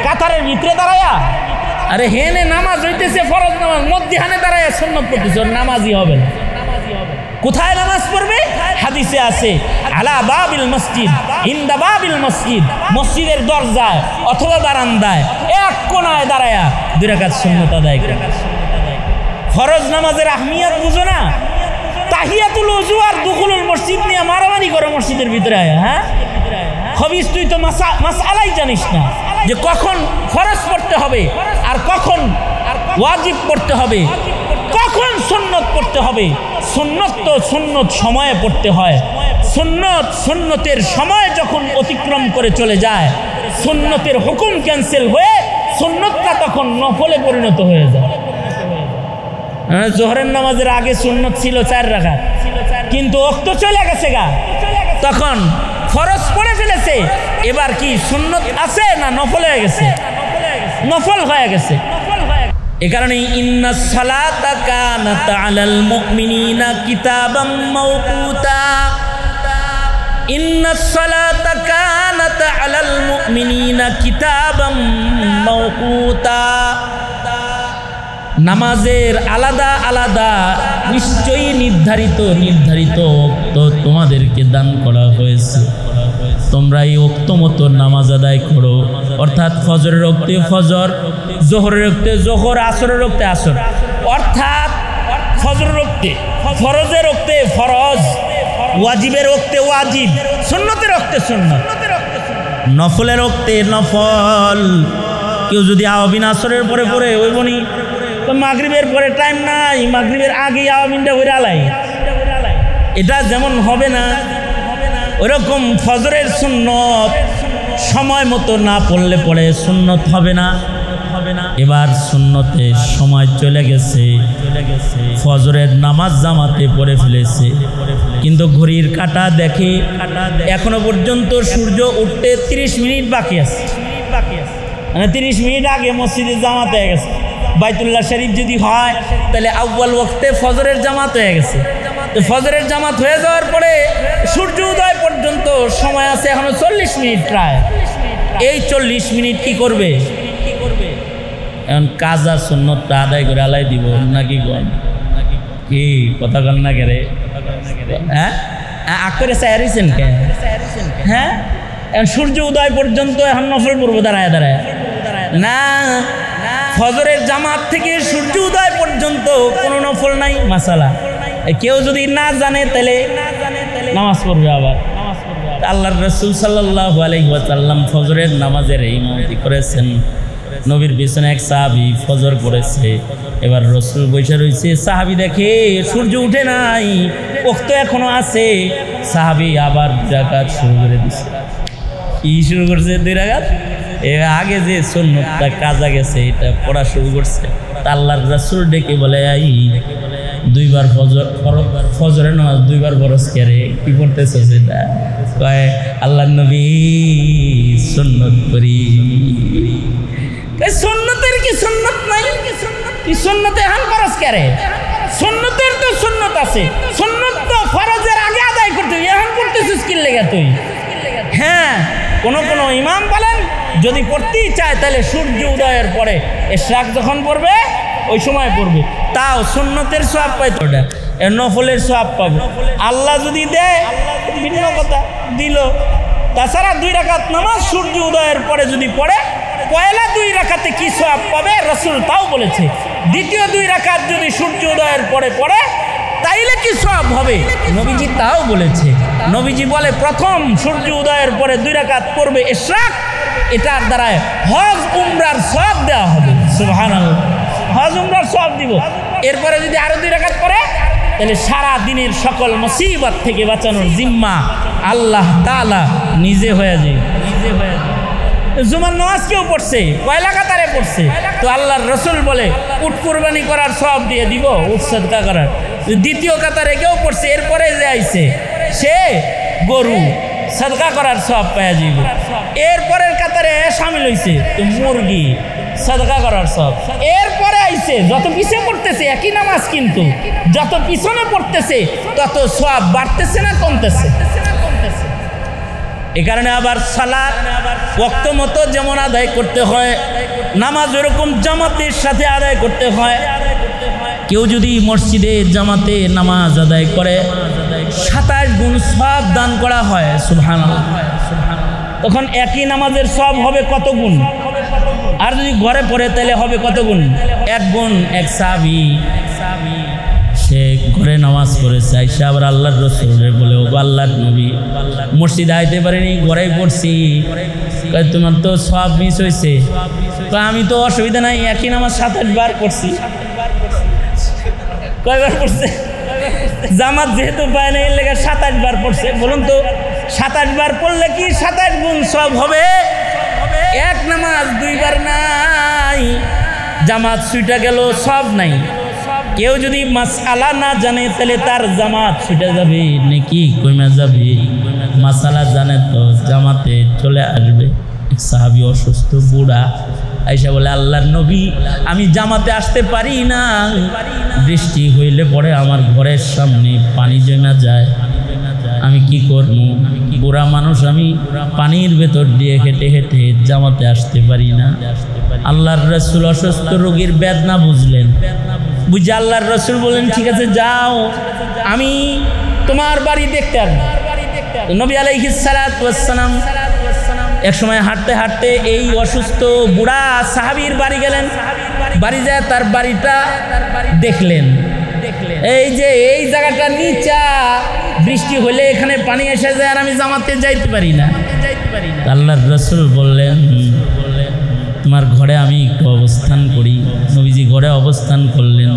কাতারের ভিতরে দাঁড়ায়া? আরে হেনে নামাজ হইতেছে, ফরজ নামাজ, মধ্যখানে দাঁড়ায়া সুন্নত পড়তেছে, নামাজই হবে না। কোথায় নামাজ পড়বে? হাদিসে আছে আলা বাবিল মসজিদ, ইনদা বাবিল মসজিদ, মসজিদের দরজায় অথবা বারান্দায় এক কোণায় দাঁড়ায়া 2 রাকাত সুন্নত আদায় করে। ফরজ নামাজের আহমিয়ত বুঝো না? তাহিয়াতুল ওযু আর দুখুলুল মসজিদ নিয়ে মারামারি করো মসজিদের ভিতরে আয়া। হ্যাঁ খবিস, তুই তো মাসআলাই জানিস না যে কখন ফরজ পড়তে হবে আর কখন ওয়াজিব পড়তে হবে, কখন সুন্নত পড়তে হবে। সুন্নত তো সুন্নত সময়ে পড়তে হয়। সুন্নতের সময় যখন অতিক্রম করে চলে যায়, সুন্নতের হুকুম ক্যান্সেল হয়ে সুন্নতটা তখন নফলে পরিণত হয়ে যায়। জোহরের নামাজের আগে সুন্নত ছিল 4 রাকাত, কিন্তু ওয়াক্ত চলে গেছে গা, তখন ফরজ পড়ে ফেলেছে। এবার কি সুন্নত আছে না নফল হয়ে গেছে? নফল হয়ে গেছে। এ কারণে ইন্নাস সালাতা কানাত আলাল মুমিনিনা কিতাবাম মাওকুতা, ইন্নাস সালাতা কানাত আলাল মুমিনিনা কিতাবাম মাওকুতা। নামাজের আলাদা আলাদা নিশ্চয়ই নির্ধারিত তো তোমাদেরকে দান করা হয়েছে। তোমরা এই ওক্ত মতো নামাজ আদায় করো, অর্থাৎ ফজরের ওক্তে ফজর, জোহরের ওক্তে জোহর, আসরের ওক্তে আসর। অর্থাৎ ফজরের ওক্তে ফরজের ওক্তে ফরজ, ওয়াজিবের ওক্তে ওয়াজিব, সুন্নতের ওক্তে সুন্নত, নফলের ওক্তে নফল। কেউ যদি আওয়াবিন আসরের পরে পড়ে ওই বনি তো মাগরিবের পরে টাইম নাই, মাগরিবের আগে আওয়াবিনটা ওই আলাই, এটা যেমন হবে না, ওরকম ফজরের সুন্নত সময় মতো না পড়লে পরে সুন্নত হবে না। এবার সুন্নতের সময় চলে গেছে, ফজরের নামাজ জামাতে পড়ে ফেলেছে, কিন্তু ঘড়ির কাঁটা দেখে এখনো পর্যন্ত সূর্য উঠতে 30 মিনিট বাকি আছে, মানে 30 মিনিট আগে মসজিদে জামাত হয়ে গেছে। বাইতুল্লাহ শরীফ যদি হয় তাহলে আউয়াল ওয়াক্তে ফজরের জামাত হয়ে গেছে। তো ফজরের জামাত হয়ে যাওয়ার পরে সূর্য উদয় পর্যন্ত সময় আছে এখনো 40 মিনিট প্রায়। এই 40 মিনিট কি করবে? এখন কাজা সুন্নতটা আদায় করে আলাই দিব নাকি? কি কথা কন না কেরে? হ্যাঁ আকরে সায়ারিছেন কে? হ্যাঁ এখন সূর্য উদয় পর্যন্ত এখন নফল পড়বো দাঁড়ায় দাঁড়ায় না, ফজরের জামাত থেকে সূর্য উদয় পর্যন্ত কোনো নফল নাই। মাসালা কেউ যদি না জানে তাহলে নামাজ পড়বে আবার। আল্লাহর রাসূল সাল্লাল্লাহু আলাইহি ওয়াসাল্লাম ফজরের নামাজের ইমামতি করেছেন। নবীর পিছনে এক সাহাবী ফজর পড়েছে, এবার রাসূল বসে রয়েছে, সাহাবী দেখে সূর্য উঠে নাই, ওয়াক্ত এখনো আছে। সাহাবী আবার 2 রাকাত শুরু করে দিছে। কি শুরু করছে? 2 রাকাত। আগে যে সুন্নতটা কাজা গেছে এটা পড়া শুরু করছে। আল্লাহর রাসূল ডেকে বলে, আই 2 বার ফজরের নামাজ 2 বার ফরজ করে কি পড়তেছ? সেটা কয় আল্লাহর নবী সুন্নত করি। সুন্নতের কি সুন্নত নাই? কি সুন্নতে এখন ফরজ করে? সুন্নতের তো সুন্নত আছে, সুন্নত তো ফরজের আগে আদায় করতে, এখন করতেছিস কি লেগে তুই? হ্যাঁ কোন ইমাম বলেন যদি পড়তেই চায় তাহলে সূর্য উদয়ের পরে ইশরাক যখন পড়বে ওই সময় পড়বে, তাও সুন্নতের সওয়াব পাইতো, ওটা নফলের সওয়াব পাবে। আল্লাহ যদি দেয় ভিন্ন কথা, দিল। তাছাড়া 2 রাকাত নামাজ সূর্য উদয়ের পরে যদি পড়ে, পয়লা 2 রাকাতে কি সওয়াব পাবে রাসূল তাও বলেছে। দ্বিতীয় 2 রাকাত যদি সূর্য উদয়ের পরে পড়ে তাইলে কি সওয়াব হবে নবীজি তাও বলেছে। নবীজি বলে প্রথম সূর্য উদয়ের পরে 2 রাকাত পড়বে ইশরাক, এটার দ্বারা হজ উমরার সওয়াব দেওয়া হবে। সুবহানাল্লাহ, হজ উমরার সওয়াব দিব। এরপরে যদি আরো 2 রাকাত পড়ে তাহলে সারা দিনের সকল মুসিবত থেকে বাঁচানোর জিম্মা আল্লাহ তাআলা নিজে হয়ে যায়। জুমার নামাজ কেউ পড়ছে, পয়লা কাতারে পড়ছে, তো আল্লাহর রসুল বলে উট কুরবানি করার সওয়াব দিয়ে দিব, উট সাদকা করার। দ্বিতীয় কাতারে কেউ পড়ছে, এরপরে যে আইছে সে গরু সাদকা করার সওয়াব পাওয়া যাবে। এরপরের কাতারে শামিল হইছে তো মুরগি সাদকা করার সওয়াব। এরপরে আইছে যত পিছনে পড়তেছে একই নামাজ, কিন্তু যত পিছনে পড়তেছে তত সওয়াব বাড়তেছে না কমতেছে। এই কারণে আবার সালাত ওয়াক্ত মতো যেমন আদায় করতে হয়, নামাজ ওরকম জামাতের সাথে আদায় করতে হয়। কেউ যদি মসজিদে জামাতে নামাজ আদায় করে 27 গুণ সওয়াব দান করা হয়, সুবহানাল্লাহ। তখন একই নামাজের সওয়াব হবে কত গুণ? আর যদি ঘরে পড়ে তাহলে হবে কত গুণ? 1 গুণ। এক সাহাবী সে ঘরে নামাজ পড়েছে, আইসা আবার আল্লাহর রাসূলের বলে, ও আল্লাহর নবী মসজিদে আইতে পারিনি, ঘরেই পড়ছি, তোমার তো সওয়াব মিস হয়েছে। আমি তো অসুবিধা নাই, একই নামাজ 7-8 বার পড়ছি। কয়বার পড়ছে? জামাত যেহেতু পায় না এর লেগে 7-8 বার পড়ছে। বলুন তো 7-8 বার পড়লে কি 27 গুণ সওয়াব হবে? এক নামাজ 2 বার নাই, জামাত ছুটে গেল, সওয়াব নাই। কেউ যদি মাসআলা না জানে তাহলে তার জামাত ছুটে যাবে, নেকি কমে যাবে। মাসআলা জানে তো জামাতে চলে আসবে। এক সাহাবী অসুস্থ বুড়া আইসা বলে, আল্লাহর নবী আমি জামাতে আসতে পারি না, বৃষ্টি হইলে পরে আমার ঘরের সামনে পানি জমে যায়, আমি কি করব? বুড়া মানুষ, আমি পানির ভেতর দিয়ে হেঁটে হেঁটে জামাতে আসতে পারি না। আল্লাহর রাসূল অসুস্থ রোগীর বেদনা বুঝলেন, বুঝে আল্লাহর রাসূল বলেন, ঠিক আছে যাও, আমি তোমার বাড়ি দেখতে আসবো। নবী আলাইহিস সালাতু ওয়াস সালাম এক সময় হাঁটতে হাঁটতে এই অসুস্থ বুড়া সাহাবীর বাড়ি গেলেন। বাড়ি যায় তার বাড়িটা দেখলেন, এই যে এই জায়গাটা নিচা, বৃষ্টি হলে এখানে পানি এসে যায়, আর আমি জামাতে যাইতে পারি না। আল্লাহর রাসূল বললেন, তোমার ঘরে আমি একটু অবস্থান করি। নবীজি ঘরে অবস্থান করলেন।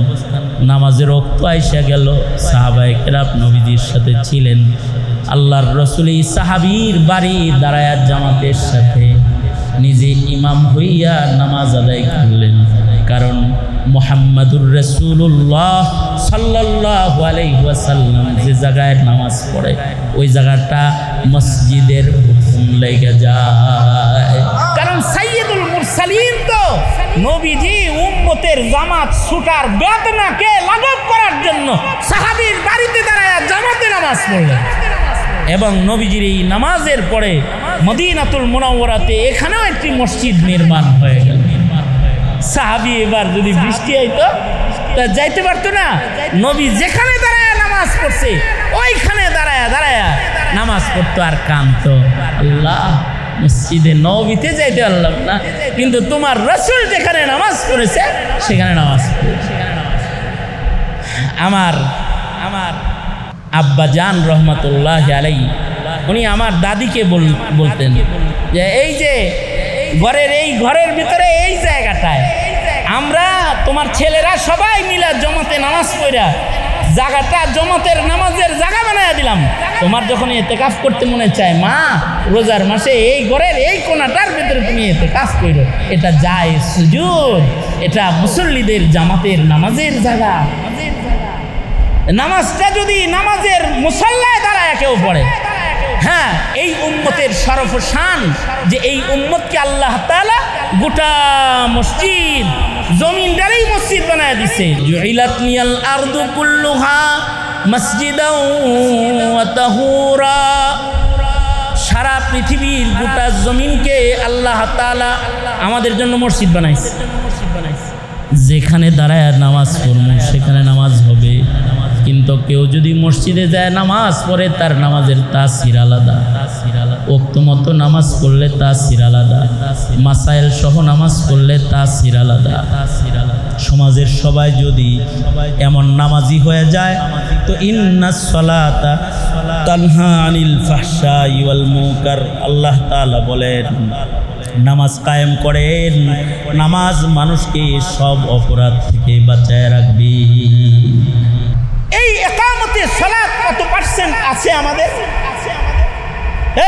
নামাজের ওয়াক্ত আইসা গেল, সাহাবায়ে কেরাম নবীজির সাথে ছিলেন। আল্লাহর রাসূল এই সাহাবীর বাড়ি দাঁড়ায়া জামাতের সাথে নিজে ইমাম হইয়া নামাজ আদায় করলেন। কারণ মুহাম্মাদুর রাসূলুল্লাহ সাল্লাল্লাহু আলাইহি ওয়াসাল্লাম যে জায়গায় নামাজ পড়ে ওই জায়গাটা মসজিদের হুকুম লেগে যায়। কারণ সাইয়্যিদুল মুরসালিন তো নবীজি উম্মতের জামাত ছুটার বেদনাকে লাঘব করার জন্য সাহাবীর বাড়িতে দাঁড়ায়া জামাতে নামাজ পড়লেন। এবং নবীজির এই নামাজের পরে মদিনাতুল মুনাওয়ারাতে এখানেও একটি মসজিদ নির্মাণ হয়ে গেল। সাহাবী এবার যদি বৃষ্টি হইতো তা যাইতে পারতো না। নবী যেখানে দাঁড়ায় নামাজ পড়ছে ওইখানে দাঁড়ায়া দাঁড়ায়া নামাজ পড়তো আর কাঁদতো, আল্লাহ মসজিদে নববীতে যাইতে পারলাম না, কিন্তু তোমার রাসূল যেখানে নামাজ পড়েছে সেখানে নামাজ পড়েছে। আমার আব্বা জান রহমাতুল্লাহ আলাইহি উনি আমার দাদিকে বলতেন যে এই যে ঘরের ভিতরে এই জায়গাটায় আমরা তোমার ছেলেরা সবাই মিলে জমাতে নামাজ পড়া জায়গাটা জমাতের নামাজের জায়গা বানায় দিলাম। তোমার যখন ইতিকাফ করতে মনে চায় মা রোজার মাসে এই ঘরের এই কোণাটার ভিতরে তুমি ইতিকাফ করো, এটা জায়েজ সুজুদ, এটা মুসল্লিদের জামাতের নামাজের জায়গা। নামাজটা যদি নামাজের মুসাল্লায় দাঁড়ায় কেউ পড়ে, হ্যাঁ এই উম্মতের শরফ শান যে এই উম্মতকে আল্লাহ তাআলা গোটা মসজিদ জমিনটারই মসজিদ বানায় দিছে। জুইলাত লিয়াল আরদু কুল্লুহা মসজিদাও ওয়া তাহুরা, সারা পৃথিবীর গোটা জমিনকে আল্লাহ তাআলা আমাদের জন্য মসজিদ বানাইছে। যেখানে দাঁড়ায় নামাজ পড়ব সেখানে নামাজ হবে, কিন্তু কেউ যদি মসজিদে যায় নামাজ পড়ে তার নামাজের তাসির আলাদা। ওয়াক্ত মতো নামাজ পড়লে তাসির আলাদা, মাসাইল সহ নামাজ পড়লে তাসির আলাদা। সমাজের সবাই যদি এমন নামাজি হয়ে যায় তো ইন্নাস সালাতা তানহা আনিল ফাহশাই ওয়াল মুনকার, আল্লাহ তাআলা বলেন নামাজ কায়েম করেন। নামাজ মানুষকে সব অপরাধ থেকে বাঁচায় রাখবে। এই ইকামতে সালাত কত পার্সেন্ট আছে আমাদের?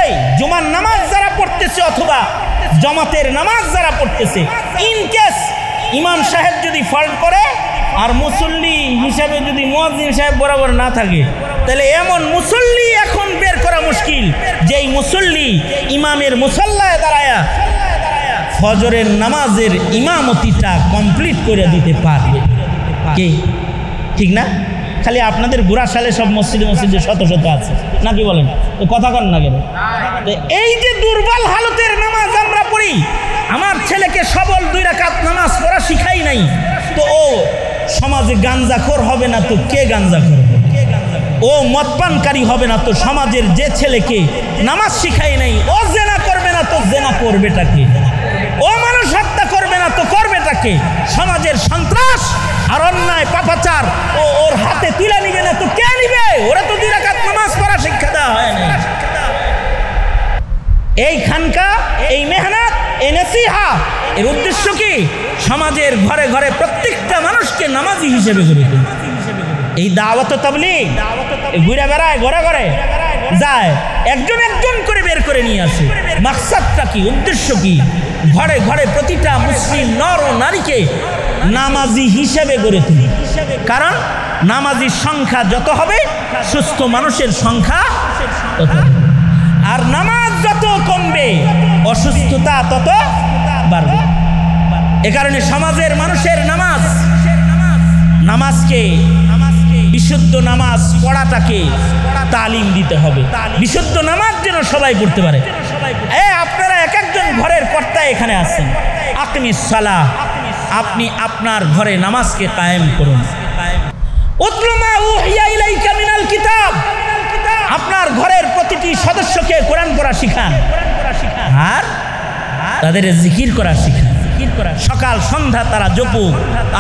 এই জুমার নামাজ যারা পড়তেছে অথবা জামাতের নামাজ যারা পড়তেছে, ইন কেস ইমাম সাহেব যদি ফল্ট করে আর মুসল্লি হিসাবে যদি মুয়াজ্জিন সাহেব বরাবর না থাকে, তাহলে এমন মুসল্লি এখন বের করা মুশকিল যেই মুসল্লি ইমামের মুসল্লায় দাঁড়ায়া ফজরের নামাজের ইমামতিটা কমপ্লিট করে দিতে পারবে কে? ঠিক না? খালি আপনাদের গুড়াশালে সব মসজিদে মসজিদে শত শত আছে নাকি বলেন? তো কথা কন না কেন? এই যে দুর্বল হালতের নামাজ আমরা পড়ি, আমার ছেলেকে সবল 2 রাকাত নামাজ পড়া শিখাই নাই, তো ও সমাজে গাঞ্জাখোর হবে না তো কে গাঞ্জাখোর হবে? ও মদপানকারী হবে না তো সমাজের যে ছেলেকে নামাজ শিখাই নাই ও জেনা করবে না তো জেনা করবেটাকে? ও মানুষ হত্যা করবে না তো করবেটাকে? সমাজের সন্ত্রাস আর অন্যায় পাপাচার ও ওর হাতে তুলে নিবে না তো কে নিবে? ওরা তো 2 রাকাত নামাজ পড়া শিক্ষা দেওয়া হয় না। এই খানকা, এই মেহনত, এই নসিহা, এর উদ্দেশ্য কি? সমাজের ঘরে ঘরে প্রত্যেকটা মানুষকে নামাজি হিসেবে গড়ে তোলা। এই দাওয়াত তাবলীগ ঘুরে বেড়ায়, ঘরে ঘরে যায়, একজন একজন করে বের করে নিয়ে আসে। মাকসাদটা কি? উদ্দেশ্য কি? ঘরে ঘরে প্রতিটা মুসলিম নর ও নারীকে নামাজি হিসেবে গড়ে তুলি। কারণ নামাজির সংখ্যা যত হবে সুস্থ মানুষের সংখ্যা তত হবে। আর নামাজ যত কমবে অসুস্থতা তত বাড়বে। এ কারণে সমাজের মানুষের নামাজকে বিশুদ্ধ নামাজ পড়াটাকে তালিম দিতে হবে। বিশুদ্ধ নামাজ যেন সবাই পড়তে পারে। আপনারা এক একজন ঘরের কর্তা এখানে আছেন, আকিমিস সালাহ, আপনি আপনার ঘরে নামাজকে কায়েম করুন। উতলু মা উহিয়া ইলাইকা মিনাল কিতাব, আপনার ঘরের প্রতিটি সদস্যকে কোরআন পড়া শিখান আর তাদের জিকির করা শিখান। সকাল সন্ধ্যা তারা জপুক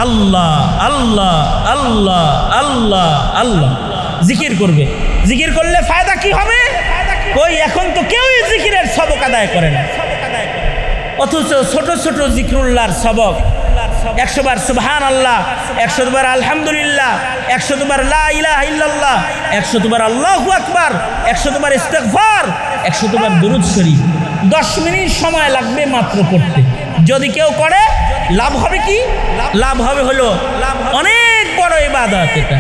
আল্লাহ আল্লাহ আল্লাহ আল্লাহ আল্লাহ, জিকির করবে। জিকির করলে ফায়দা কি হবে? ওই এখন তো কেউই জিকিরের সবক আদায় করে না, অথচ ছোট ছোট জিকরুল্লাহর সবক 100 বার সুবহানাল্লাহ, 100 বার আলহামদুলিল্লাহ, 100 বার লা ইলাহা ইল্লাল্লাহ, 100 বার আল্লাহু আকবার, 100 বার ইস্তিগফার, 100 বার দুরূদ শরীফ। 10 মিনিট সময় লাগবে মাত্র করতে। যদি কেউ করে লাভ হবে কি? লাভ হবে হলো অনেক বড় ইবাদত। এটা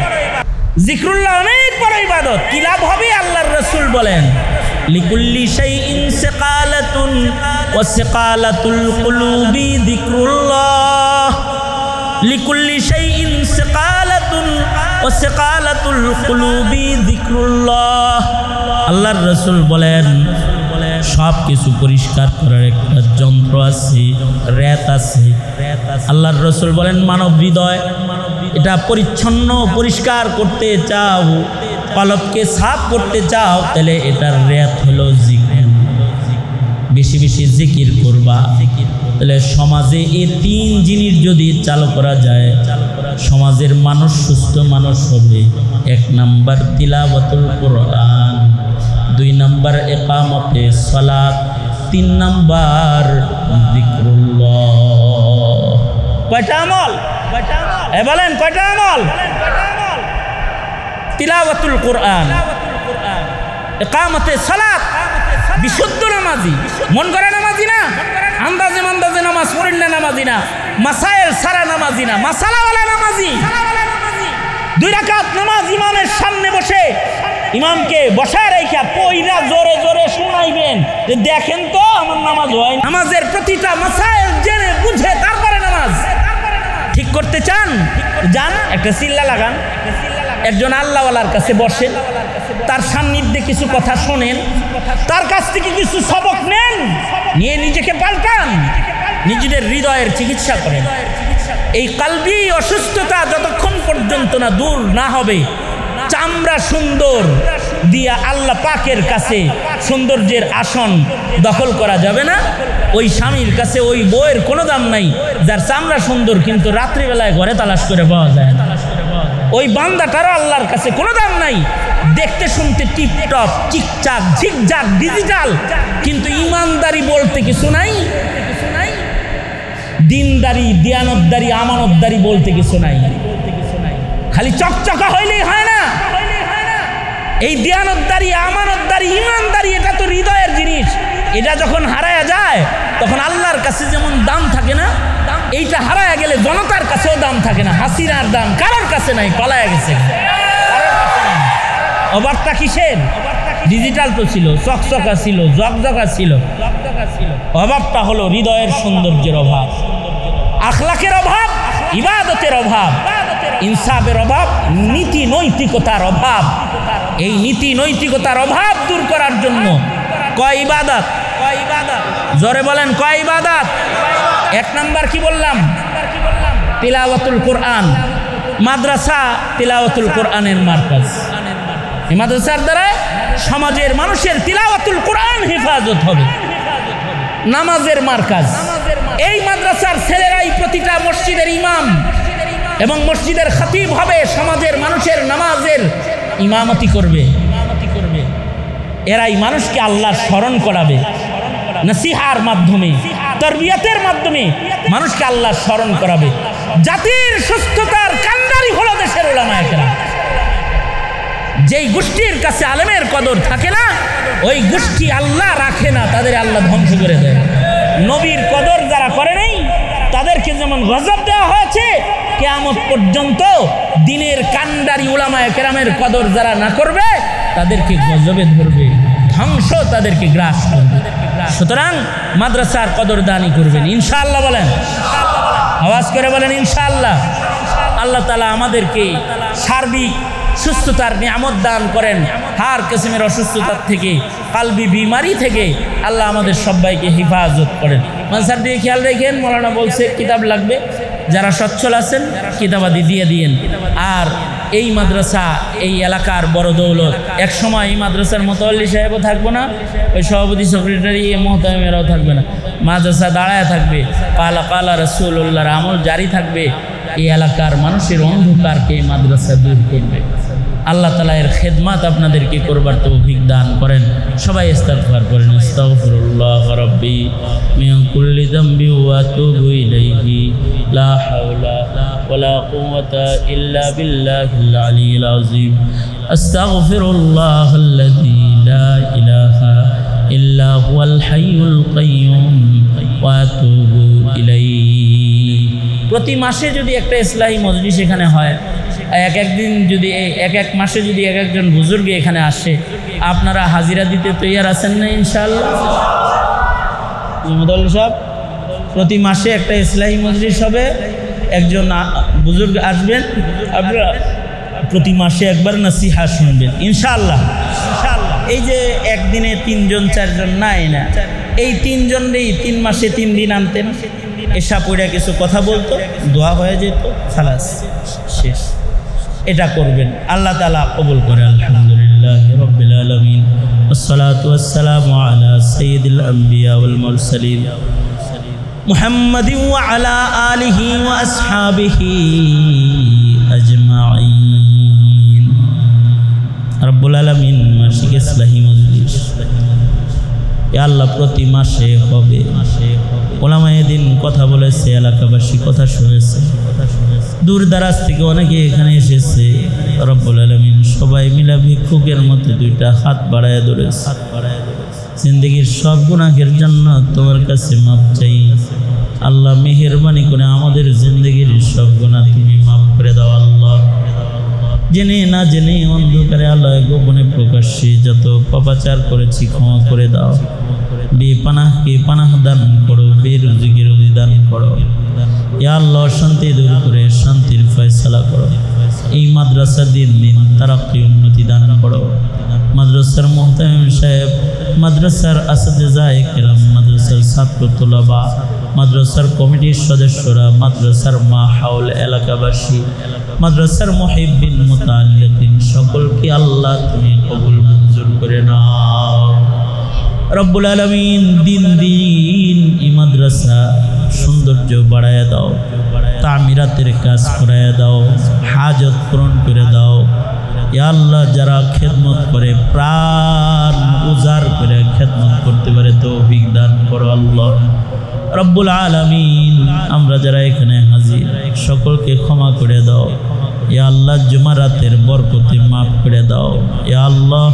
জিকরুল্লাহ অনেক বড় ইবাদত। কি লাভ হবে? আল্লাহর রাসূল বলেন লিকুল্লি শাইইন সিকালাতুন ওয়া সিকালাতুল কুলুবি যিকরুল্লাহ, লিকুল্লি শাইইন সিকালাতুন ওয়া সিকালাতুল কুলুবি যিকরুল্লাহ। আল্লাহর রাসূল বলেন সব কিছু পরিষ্কার করার একটা যন্ত্র আছে, রেত আছে। আল্লাহর রাসূল বলেন মানব হৃদয় এটা পরিচ্ছন্ন পরিষ্কার করতে চাও, কলবকে সাফ করতে চাও, তাহলে এটার রেত হলো জিকির। বেশি বেশি জিকির করবা, তাহলে সমাজে এই 3 জিনিস যদি চালু করা যায় সমাজের মানুষ সুস্থ মানুষ হবে। 1 নাম্বার তিলাওয়াতুল কোরআন, 2 নাম্বার ইকামতে সালাত, 3 নাম্বার যিকরুল্লাহ। কয়টা আমল? বলেন কয়টা আমল? তিলাওয়াতুল কোরআন, ইকামতে সালাত, বিশুদ্ধ নামাজি, মন করে নামাজি না, আন্দাজে মান্দাজে নামাজ পড়েন না নামাজি না, মাসাইল সারা নামাজি না, মাসালাওয়ালা নামাজি। 2 রাকাত নামাজ ইমামের সামনে বসে ইমামকে বসায় রেখা পয়রা জোরে জোরে শোনাইবেন যে দেখেন তো আমার নামাজ হয়। নামাজের প্রতিটা মাসাইল জেনে বুঝে তারপরে নামাজ ঠিক করতে চান, যান একটা চিল্লা লাগান, একজন আল্লাহওয়ালার কাছে বসেন, তার সান্নিধ্যে কিছু কথা শোনেন, তার কাছ থেকে কিছু সবক নেন, নিয়ে নিজেকে পাল্টান, নিজেদের হৃদয়ের চিকিৎসা করেন। এই কালবি অসুস্থতা যতক্ষণ পর্যন্ত না দূর না হবে, চামড়া সুন্দর দিয়া আল্লাহ পাকের কাছে সৌন্দর্যের আসন দখল করা যাবে না। ওই স্বামীর কাছে ওই বউয়ের কোনো দাম নাই যার চামড়া সুন্দর কিন্তু রাত্রিবেলায় ঘরে তালাশ করে পাওয়া যায়। ওই বান্দাটারও আল্লাহর কাছে কোনো দাম নাই, দেখতে শুনতে টিপটপ চিকচাক ঝিকঝাক ডিজিটাল, কিন্তু ইমানদারি বলতে কিছু নাই। দিনদারি, দিয়ানতদারি, আমানতদারি বলতে কিছু নাই। খালি চকচকা হইলেই হয় না। এই দিয়ানতদারি, আমানতদারি, ইমানদারি এটা তো হৃদয়ের জিনিস। এটা যখন হারায়া যায় তখন আল্লাহর কাছে যেমন দাম থাকে না, এইটা হারায়া গেলে জনতার কাছেও দাম থাকে না। হাসিনার দাম কারোর কাছে নাই, পালায়া গেছে। অবার্তা কিসের? ডিজিটাল তো ছিল, চকচকা ছিল, জকজকা ছিল। অভাবটা হলো হৃদয়ের সৌন্দর্যের অভাব, আখলাকের অভাব, ইবাদতের অভাব, ইনসাফের অভাব, নীতি নৈতিকতার অভাব। এই নীতি নৈতিকতার অভাব দূর করার জন্য কয় ইবাদত? জোরে বলেন, কয় ইবাদত? এক নাম্বার কি বললাম? তিলাওয়াতুল কোরআন। মাদ্রাসা তিলাওয়াতুল কোরআনের মার্কাজ। এই মাদ্রাসার দ্বারা সমাজের মানুষের তিলাওয়াতুল কোরআন হেফাজত হবে। নামাজের মার্কাজ। এই মাদ্রাসার ছেলেরাই প্রতিটা মসজিদের ইমাম এবং মসজিদের খতিব হবে, সমাজের মানুষের নামাজের ইমামতি করবে। এরাই মানুষকে আল্লাহর স্মরণ করাবে, নসিহার মাধ্যমে, তরবিয়তের মাধ্যমে মানুষকে আল্লাহর স্মরণ করাবে। জাতির সুস্থতার কান্ডারি হলো দেশের উলামায়ে কেরাম। যেই গোষ্ঠীর কাছে আলেমের কদর থাকে না, ওই গোষ্ঠী আল্লাহ রাখে না, তাদের আল্লাহ ধ্বংস করে দেয়। নবীর কদর যারা করে নাই তাদেরকে যেমন গজব দেওয়া হয়েছে, কিয়ামত পর্যন্ত দিনের কান্ডারি উলামায়ে কেরামের কদর যারা না করবে তাদেরকে গজবে ধরবে, ধ্বংস তাদেরকে গ্রাস করবে। সুতরাং মাদ্রাসার কদরদানি করবেন ইনশাআল্লাহ। বলেন, আওয়াজ করে বলেন ইনশাআল্লাহ। আল্লাহ তাআলা আমাদেরকে সার্বিক সুস্থতার নিয়ামত দান করেন, হার কিসমের অসুস্থতার থেকে, কালবি বিমারি থেকে আল্লাহ আমাদের সবাইকে হেফাজত করেন। মানসার দিয়ে খেয়াল রাখেন, মৌলানা বলছে কিতাব লাগবে, যারা সচ্ছল আছেন কিতাবাদি দিয়ে দিয়েন। আর এই মাদ্রাসা এই এলাকার বড় দৌলত। এক সময় এই মাদ্রাসার মোতাওয়াল্লি সাহেবও থাকবো না, ওই সভাপতি সেক্রেটারি মোহতামিমেরাও থাকবে না, মাদ্রাসা দাঁড়ায় থাকবে, কালা কালা রাসূলুল্লাহর আমল জারি থাকবে। এই এলাকার মানুষের অন্ধকারকে এই মাদ্রাসা দূর করবে। আল্লাহ তাআলা এর খেদমত আপনাদেরকে করবার তৌফিক দান করেন। সবাই ইস্তিগফার করেন। আস্তাগফিরুল্লাহ রাব্বি মিন কুল্লি যামবি ওয়া আতুবু ইলাইহি লা হাওলা ওয়ালা কুওয়াতা ইল্লা বিল্লাহিল আলিয়্যিল আযীম। আস্তাগফিরুল্লাহাল্লাযী লা ইলাহা ইল্লা হুয়াল হাইয়ুল কাইয়্যুম ওয়া আতুবু ইলাইহি। প্রতি মাসে যদি একটা ইসলাহি মজলিস এখানে হয়, এক দিন যদি এক মাসে যদি একজন বুজুর্গ এখানে আসে, আপনারা হাজিরা দিতে তৈয়ার আছেন না ইনশাআল্লাহ? জমিদার সাহেব, প্রতি মাসে একটা ইসলাহি মজলিস হবে, একজন বুজুর্গ আসবেন, আপনারা প্রতি মাসে একবার নসিহা শুনবেন ইনশাআল্লাহ। এই যে একদিনে 3 জন 4 জন নাই না, এই 3 জনেই 3 মাসে 3 দিন আনতেন, এসা পড়ে কিছু কথা বলতো, দোয়া হয়ে যেত, খালাস শেষ। এটা করবেন, আল্লাহ তাআলা কবুল করে। আলহামদুলিল্লাহি রাব্বিল আলামিন, ওয়াসসালাতু ওয়াসসালামু আলা সাইয়্যিদিল আমবিয়া ওয়াল মুরসালিন মুহাম্মাদিন ওয়া আলা আলিহি ওয়া আসহাবিহি আজমাইন। রব্বুল আলামিন মাসিক ইসলাহি মজলিস ইয়া আল্লাহ প্রতি মাসে হবে। ওলামায়ে দিন কথা বলেছে, এলাকাবাসী কথা শুনেছে, দূর দারাজ থেকে অনেকে এখানে এসেছে। রব্বুল আলামিন সবাই মিলা ভিক্ষুকের মতো 2টা হাত বাড়ায় ধরেছে। জিন্দেগির সব গুনাহের জন্য তোমার কাছে মাপ চাই আল্লাহ। মেহেরবানি করে আমাদের জিন্দেগির সব গুনাহ তুমি মাফ করে দাও আল্লাহ। জেনে না জেনে অন্ধকারে আল্লাহ গোপনে প্রকাশ্যে যত পাপাচার করেছি ক্ষমা করে দাও। বেপানাহকে পানাহ দান করো, বেরুজিকে রুজি দান করো। ইয়া আল্লাহ শান্তি দূর করে শান্তির ফয়সালা করো। এই মাদ্রাসা দিন দিন তারাক্কি উন্নতি দান করো। মাদ্রাসার মুহতামিম সাহেব, মাদ্রাসার আসাতিজায়ে কেরাম, মাদ্রাসার ছাত্র তোলাবা, মাদ্রাসার কমিটির সদস্যরা, মাদ্রাসার মা হাওল এলাকাবাসী, মাদ্রাসার মুহিব্বিন মুতাআল্লিকিন সকলকে আল্লাহ তুমি কবুল মঞ্জুর করে নাও। রব্বুল আলামিন দিন দিন এই মাদ্রাসা সৌন্দর্য বাড়ায় দাও, তামিরাতের কাজ করায় দাও, হাজত পূরণ করে দাও। ইয়া আল্লাহ যারা খেদমত করে প্রাণ উজাড় করে খেদমত করতে পারে তৌফিক দান করো আল্লাহ। রব্বুল আলামিন আমরা যারা এখানে হাজির সকলকে ক্ষমা করে দাও ইয়া আল্লাহ। জুমারাতের বরকতে মাফ করে দাও ইয়া আল্লাহ।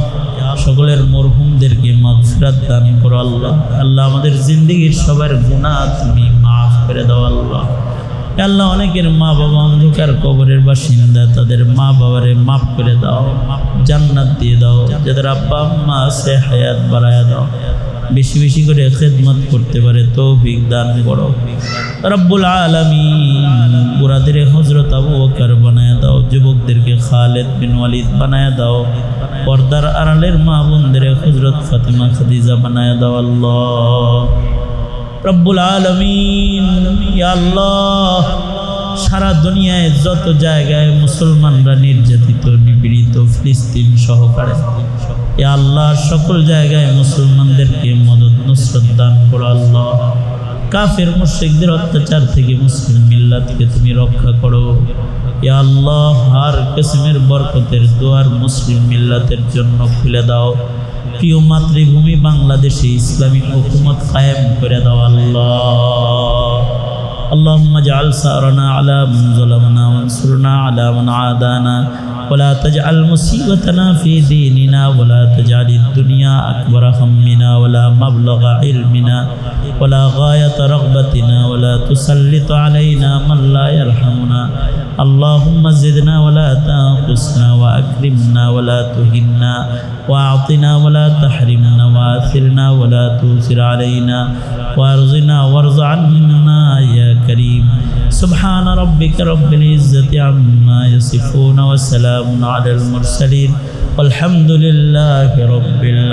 সকলের মরহুমদেরকে মাগফিরাত দান করো আল্লাহ। আল্লাহ আমাদের জিন্দেগির সবার গুনাহ তুমি মাফ করে দাও আল্লাহ। আল্লাহ অনেকের মা বাবা অন্ধকার কবরের বাসিন্দা, তাদের মা বাবারে মাফ করে দাও, জান্নাত দিয়ে দাও। যাদের আব্বা আম্মা আছে হায়াত বাড়ায়া দাও, বেশি বেশি করে খেদমত করতে পারে তৌফিক দান করো রব্বুল আলামিন। বুড়াদের হযরত আবু বকর বানায়া দাও, যুবকদেরকে খালিদ বিন ওয়ালিদ বানায়া দাও, পর্দার আড়ালের মা বোনদের হযরত ফাতিমা খাদিজা বানায়া দাও আল্লাহ রব্বুল আলামিন। ইয়া আল্লাহ সারা দুনিয়ায় যত জায়গায় মুসলমানরা নির্যাতিত নিপীড়িত, ফিলিস্তিন সহকারে ইয়া আল্লাহ সকল জায়গায় মুসলমানদেরকে মদদ নুসরত দান করো আল্লাহ। কাফের মুশরিকদের অত্যাচার থেকে মুসলিম মিল্লাতকে তুমি রক্ষা করো ইয়া আল্লাহ। আর কিসমের বরকতের দুয়ার মুসলিম মিল্লাতের জন্য খুলে দাও। প্রিয় মাতৃভূমি বাংলাদেশে ইসলামিক হুকুমত কায়েম করে দাও আল্লাহ। اللهم اجعل ثأرنا على من ظلمنا وانصرنا على من عادانا ولا تجعل مصيبتنا في ديننا ولا تجعل الدنيا أكبر همنا ولا مبلغ علمنا ولا غاية رغبتنا ولا تسلط علينا من لا يرحمنا اللهم زدنا ولا تنقصنا وأكرمنا ولا تهنا وأعطنا ولا تحرمنا وآثرنا ولا تؤثر علينا وارزقنا وارض عنا يا كريم سبحان ربك رب العزة عما يصفون وسلام على المرسلين والحمد لله رب العالمين.